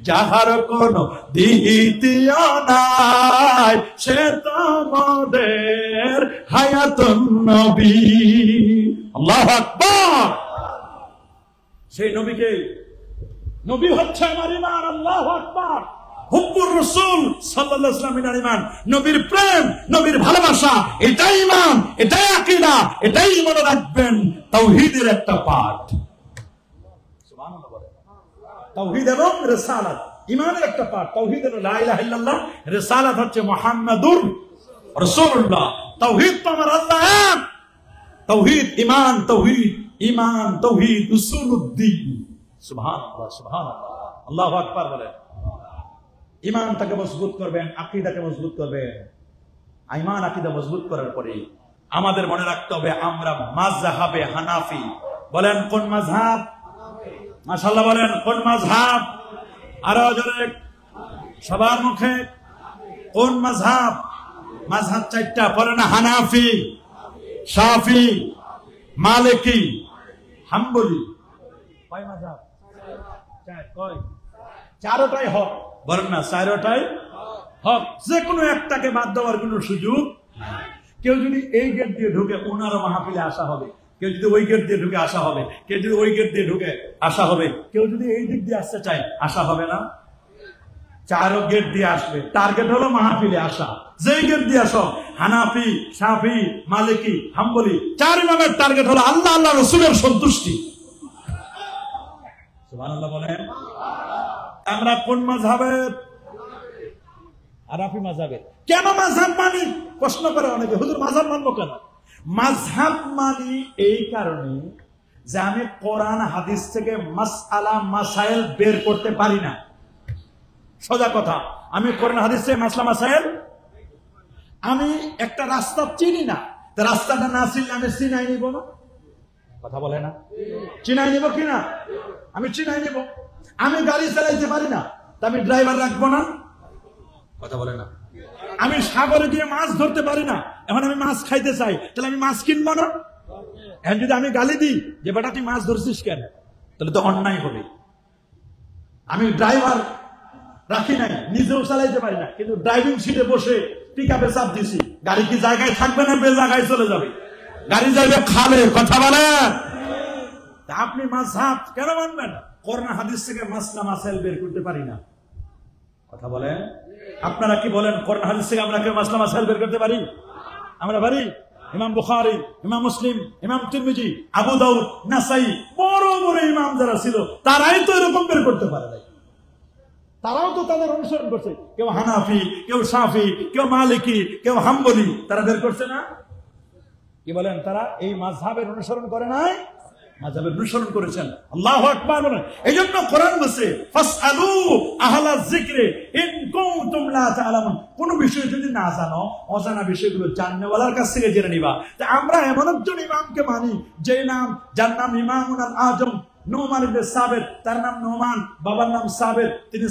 যাহার কোন দ্বিতীয় নাই, সে তো মোদের হায়াতুন নবী। আল্লাহু আকবার। সেই নবীকে, নবী হচ্ছে আমার ঈমান। আল্লাহু আকবার। হুব্বুর রাসূল সাল্লাল্লাহু আলাইহি ওয়াসাল্লামের ঈমান, নবীর প্রেম, নবীর ভালোবাসা, এটাই ঈমান, এটাই আকীদা, এটাই মনে রাখবেন তাওহীদের একটা পার্ট। সুবহানাল্লাহ বলেন। তাওহীদ এবং রিসালাত ঈমানের একটা পার্ট। তাওহীদ হলো লা ইলাহা ইল্লাল্লাহ, রিসালাত হচ্ছে মুহাম্মাদুর রাসূলুল্লাহ। তাওহীদ তো আমার আল্লাহ এক। তাওহীদ ঈমান, তাওহীদ ঈমান, তাওহীদ উসুলুদ্দীন। সুবহানাল্লাহ সুবহানাল্লাহ। আল্লাহু আকবার বলেন। ঈমানটাকে মজবুত করবেন, আকীদাকে মজবুত করবেন। ঈমান আকীদা মজবুত করার পরে আমাদের মনে রাখতে হবে আমরা মাযহাবে হানাফি। বলেন কোন মাযহাব? মাশাআল্লাহ বলেন কোন মাযহাব? আরো জোরে সবার মুখে। কোন মাযহাব? মাযহাব 4টা। বলেন হানাফি, শাফি, মালিকি, হাম্বলি। কয় মাযহাব? 4। কয়? 4টাই হক। বলেন না 4টাই হক। যে কোনো একটাকে বাদ দেওয়ার কোনো সুযোগ নাই। কেউ যদি এই গেট দিয়ে ঢুকে ওনার মাহফিলে আসা হবে, কেউ যদি ওই গেট দিয়ে ঢুকে আসা হবে, কেউ যদি ওই গেট দিয়ে ঢুকে আসা হবে, কেউ যদি এই দিক দিয়ে আসতে চায় আসা হবে না। 4 গেট দিয়ে আসবে। টার্গেট হলো মাহফিলে আসা। যেই গেট দিয়ে আসো, হানাফি, শাফি, মালিকি, হাম্বলি, 4 ইমামের টার্গেট হলো আল্লাহ আল্লাহ রাসূলের সন্তুষ্টি। সুবহানাল্লাহ বলেন। আমরা কোন মাযহাবের? হানাফি মাযহাবের। কেন মাযহাব মানি? প্রশ্ন করে অনেকে, হুজুর মাযহাব মানবো কেন? মাযহাব মানি এই কারণে যে আমি কোরআন হাদিস থেকে মাসআলা মাসাইল বের করতে পারি না। সোজা কথা, আমি কোরআন হাদিস থেকে মাসলা মাসাইল, আমি একটা রাস্তা চিনি না, তো রাস্তাটা না চিনলে আমি চিনাই নিব না। কথা বলে না? চিনাই নিব কিনা? আমি চিনাই নিব। আমি গাড়ি চালাইতে পারি না, তা আমি ড্রাইভার রাখবো না। কথা বলে না? আমি সাগরে গিয়ে মাছ ধরতে পারি না, এখন আমি মাছ খাইতে চাই, তাহলে আমি মাছ কিনবো না। এখন যদি আমি গালি দিই যে বেটা তুই মাছ ধরছিস কেন, তাহলে তো অন্যায় হবে। আমি ড্রাইভার রাখি নাই, নিজেও চালাইতে পারি না, কিন্তু ড্রাইভিং সিটে বসে পিকআপে চাপ দিছি, গাড়ি কি জায়গায় থাকবে না বে জায়গায় চলে যাবে? গাড়ি যাবে খালে। কথা বলেন। আপনি মাযহাব কেন মানবেন? কোরআন হাদিস থেকে মাসলা মাসাইল বের করতে পারি না। কথা বলেন। আপনারা কি বলেন কোরআন হাদিস থেকে আমরা কেউ মাসলা মাসাইল বের করতে পারি? আমরা পারি? ইমাম বুখারী, ইমাম মুসলিম, ইমাম তিরমিজি, আবু দাউদ, নাসাই, বড় বড় ইমাম যারা ছিল তারাই তো এরকম বের করতে পারে নাই। তারাও তো তাদের অনুসরণ করছে। কেউ হানাফি, কেউ শাফি, কেউ মালিকি, কেউ হাম্বলি, তারা বের করছে না। কি বলেন? তারা এই মাযহাবের অনুসরণ করে নাই, মাযহাবের অনুসরণ করেছেন। আল্লাহু আকবার বলেন। এইজন্য কোরআন বলছে ফাসআলু আহলা যিকরি ইন কুনতুম লা তা'লামুন। কোন বিষয় যদি না জানো, অজানা বিষয়গুলো জাননেওয়ালার কাছ থেকে জেনে নিবা। তা আমরা এমন একজন ইমামকে মানি যে নাম, যার নাম ইমামুল আজম নোমান ইবনে সাবিত, তার নাম নোমান, বাবার নাম সাবিত। তিনি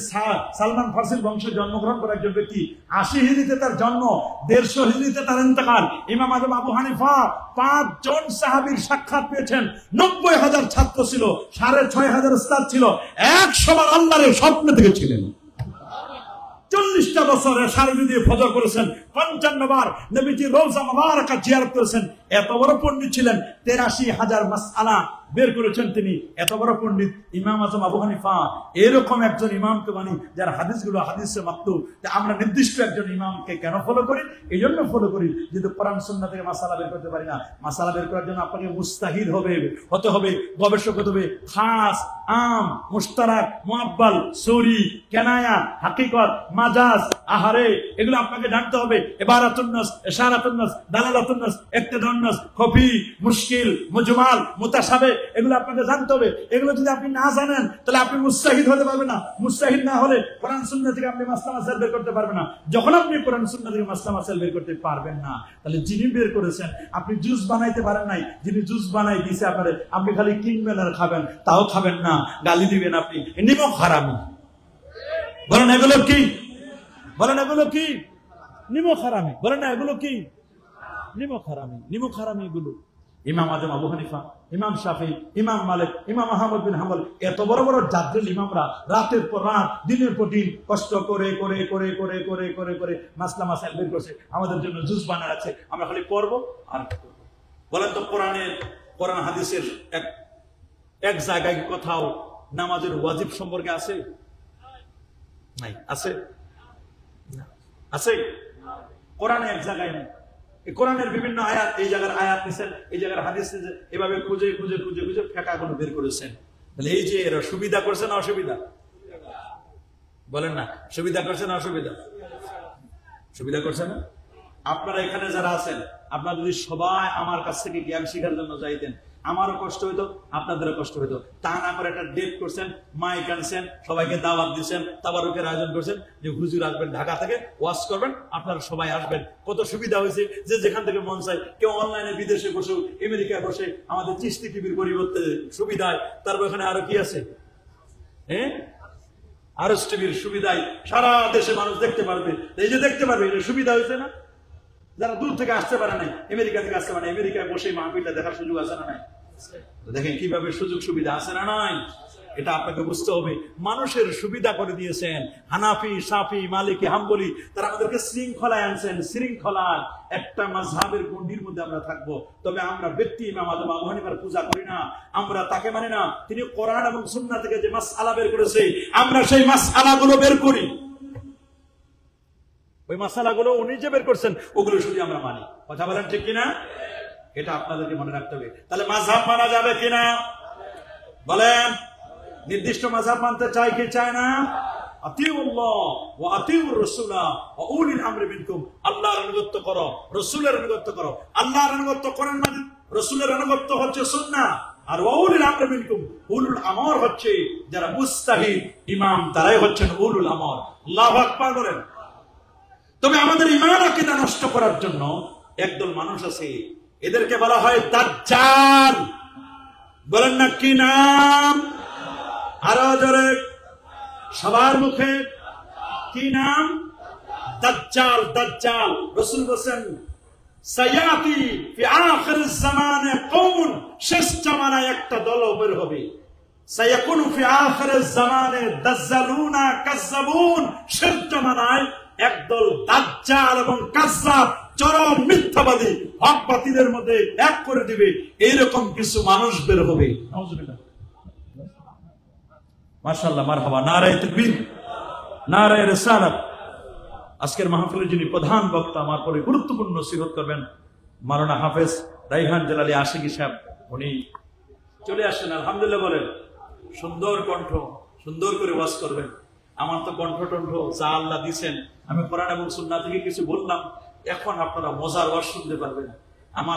সালমান ফার্সির বংশে জন্মগ্রহণ করা একজন ব্যক্তি। 80 হিজরিতে তার জন্ম, 150 হিজরিতে তার ইন্তেকাল। ইমাম আজম আবু হানিফা 5 জন সাহাবীর সাক্ষাৎ পেয়েছেন। 90,000 ছাত্র ছিল, 6,500 উস্তাদ ছিল। 100 বার আল্লাহর স্বপ্নে দেখেছিলেন। 40টা বছরে সারদি দিয়ে ফজর করেছেন। 55 বার নবীজি রওজা মুবারাকা জিয়ারত করেছেন। এত বড় পণ্ডিত ছিলেন। 83,000 মাসআলা বের করেছেন তিনি। এত বড় পণ্ডিত ইমাম আজম আবু হানিফা। এরকম একজন ইমামকে মানি যার হাদিসগুলো হাদিসে মাকতুব। আমরা নির্দিষ্ট একজন ইমামকে কেন ফলো করি? এই জন্য ফলো করি যেহেতু কোরআন সুন্নাহ থেকে মাসালা বের করতে পারি না। মাসালা বের করার জন্য আপনাকে মুস্তাহিদ হতে হবে, গবেষক হতে হবে। খাস, আম, মুশতারাক, মুআব্বাল, সূরি, কেনায়া, হাকিকত, মাজাজ, আহারে, এগুলো আপনাকে জানতে হবে। ইবারাতুন নাস, ইশারাতুন নাস, দালালাতুন নাস, ইক্তিদাউন নাস, খফি, মুশকিল, মুজমাল, মুতাশাবিহ, এগুলো আপনাকে জানতে হবে। এগুলো যদি আপনি না জানেন তাহলে আপনি মুস্তাহিদ হতে পারবেন না। মুস্তাহিদ না হলে কোরআন সুন্নাহ থেকে আপনি মাসলা মাসাইল বের করতে পারবেন না। যখন আপনি কোরআন সুন্নাহ থেকে মাসলা মাসাইল বের করতে পারবেন না, তাহলে যিনি বের করেছেন, আপনি জুস বানাইতে পারেন নাই, যিনি জুস বানাই দিয়েছে আপনারে, আপনি খালি কিনবেন আর খাবেন, তাও খাবেন না, গালি দিবেন আপনি, নিমক হারামি। বলেন এগুলো কি? বলেন এগুলো কি? নিমক হারামি। বলেন না এগুলো কি? নিমক হারামি। নিমক হারামি এগুলো। ইমাম আজম আবু হানিফা, ইমাম শাফি, ইমাম মালিক, ইমাম আহমদ বিন হাম্বল, এত বড় বড় জাদরেল ইমামরা রাতের পর রাত, দিনের পর দিন কষ্ট করে করে করে করে করে করে করে মাসলা মাসাইল বের করছে, আমাদের জন্য জুস বানায় আছে। আমরা খালি পড়বো আর বলেন তো, কোরআন হাদিসের এক জায়গায় কোথাও নামাজের ওয়াজিব সম্পর্কে আছে? নাই। আছে? আছে? কোরআনে এক জায়গায় নেই। কোরআনের বিভিন্ন আয়াত, এই জায়গার আয়াত নিছেন, এই জায়গার হাদিস নিছেন, এভাবে খুঁজে খুঁজে খুঁজে খুঁজে ফেঁকাগুলো বের করেছেন। তাহলে এই যে এরা সুবিধা করছে না অসুবিধা? বলেন না, সুবিধা করছে না অসুবিধা? সুবিধা করছে না? আপনারা এখানে যারা আছেন, আপনারা যদি সবাই আমার কাছ থেকে জ্ঞান শিখার জন্য যাইতেন, আমারও কষ্ট হইতো, আপনাদেরও কষ্ট হইতো। তা না করে একটা ডেট করছেন, মাইক আনছেন, সবাইকে দাওয়াত দিচ্ছেন, তাবারুকের আয়োজন করছেন যে হুজুর আসবেন ঢাকা থেকে, ওয়াজ করবেন, আপনারা সবাই আসবেন। কত সুবিধা হয়েছে যে যেখান থেকে মন চায়, কেউ অনলাইনে বিদেশে বসে, আমেরিকায় বসে, আমাদের চিশতি টিভির পরিবর্তে সুবিধায়, তারপর এখানে আরো কি আছে, হ্যাঁ, আরএস টিভির সুবিধায় সারা দেশে মানুষ দেখতে পারবে। এই যে দেখতে পারবে, এটা সুবিধা হয়েছে না? যারা দূর থেকে আসতে পারে নাই, আমেরিকা থেকে আসতে পারে, আমেরিকায় বসে মাহফিলটা দেখার সুযোগ আছে না নাই? দেখেন কিভাবে সুযোগ সুবিধা আছে না নাই? এটা আপনাকে বুঝতে হবে। মানুষের সুবিধা করে দিয়েছেন। হানাফি, শাফি, মালিকি, হাম্বলি, তারা আমাদেরকে শৃঙ্খলায় আনছেন। শৃঙ্খলায় একটা মাযহাবের গণ্ডির মধ্যে আমরা থাকবো। তবে আমরা ব্যক্তি ইমাম আজম আবু হানিফার পূজা করি না, আমরা তাকে মানি না। তিনি কোরআন এবং সুন্নাহ থেকে যে মাসআলা বের করেছে, আমরা সেই মাসআলাগুলো বের করি। ওই মাসআলাগুলো উনি যে বের করছেন, ওগুলো শুধু আমরা মানি। কথা বলেন ঠিক কিনা? এটা আপনাদেরকে মনে রাখতে হবে। তাহলে মাযহাব মানা যাবে কিনা বলেন? নির্দিষ্ট মাযহাব মানতে চাই কি চায় না? আতিউল্লাহ ওয়া আতিউর রাসূলা ওয়া উলিল আমরি মিনকুম। আল্লাহর আনুগত্য করো, রাসূলের আনুগত্য করো। আল্লাহর আনুগত্য করেন মানে রাসূলের আনুগত্য হচ্ছে সুন্নাহ, আর ওয়া উলিল আমরি মিনকুম, উলুল আমর হচ্ছে যারা মুস্তাহিদ ইমাম, তারাই হচ্ছেন উলুল আমর। আল্লাহু আকবার বলেন। তবে আমাদের ঈমান আকীদা নষ্ট করার জন্য একদল মানুষ আছে, এদেরকে বলা হয় দাজ্জাল। বলেন না কি নাম? আরো জোরে সবার মুখে কি নাম? দাজ্জাল। দাজ্জাল। রাসূল বলেন সায়াতি ফি আখিরিজ জামানে কওমুন, শেষ জামানায় একটা দল বের হবে। সায়াকুনু ফি আখিরিজ জামানে দাজ্জালুনা কাজ্জাবুন, শেষ জামানায় একদল দাজ্জাল এবং কাজ্জাব, চরম মিথ্যাবাদী, হক বাতিলের মধ্যে এক করে দিবে, এইরকম কিছু মানুষ বের হবে। নাউজুবিল্লাহ। মাশাআল্লাহ, মারহাবা, নারায়ে তাকবীর, নারায়ে রিসালাত। আজকের মাহফিলের যিনি প্রধান বক্তা, আমার পরে গুরুত্বপূর্ণ নসিহত করবেন মাওলানা হাফেজ রাইহান জালালী আশিকি সাহেব, উনি চলে আসছেন। আলহামদুলিল্লাহ বলেন। সুন্দর কণ্ঠ, সুন্দর করে ওয়াজ করবেন। আমার তো কণ্ঠ যা আল্লাহ দিয়েছেন, আমি কোরআন এবং সুন্নাহ থেকে কিছু বললাম, এখন আপনারা মজার ওয়াজ শুনতে পারবেন। আমার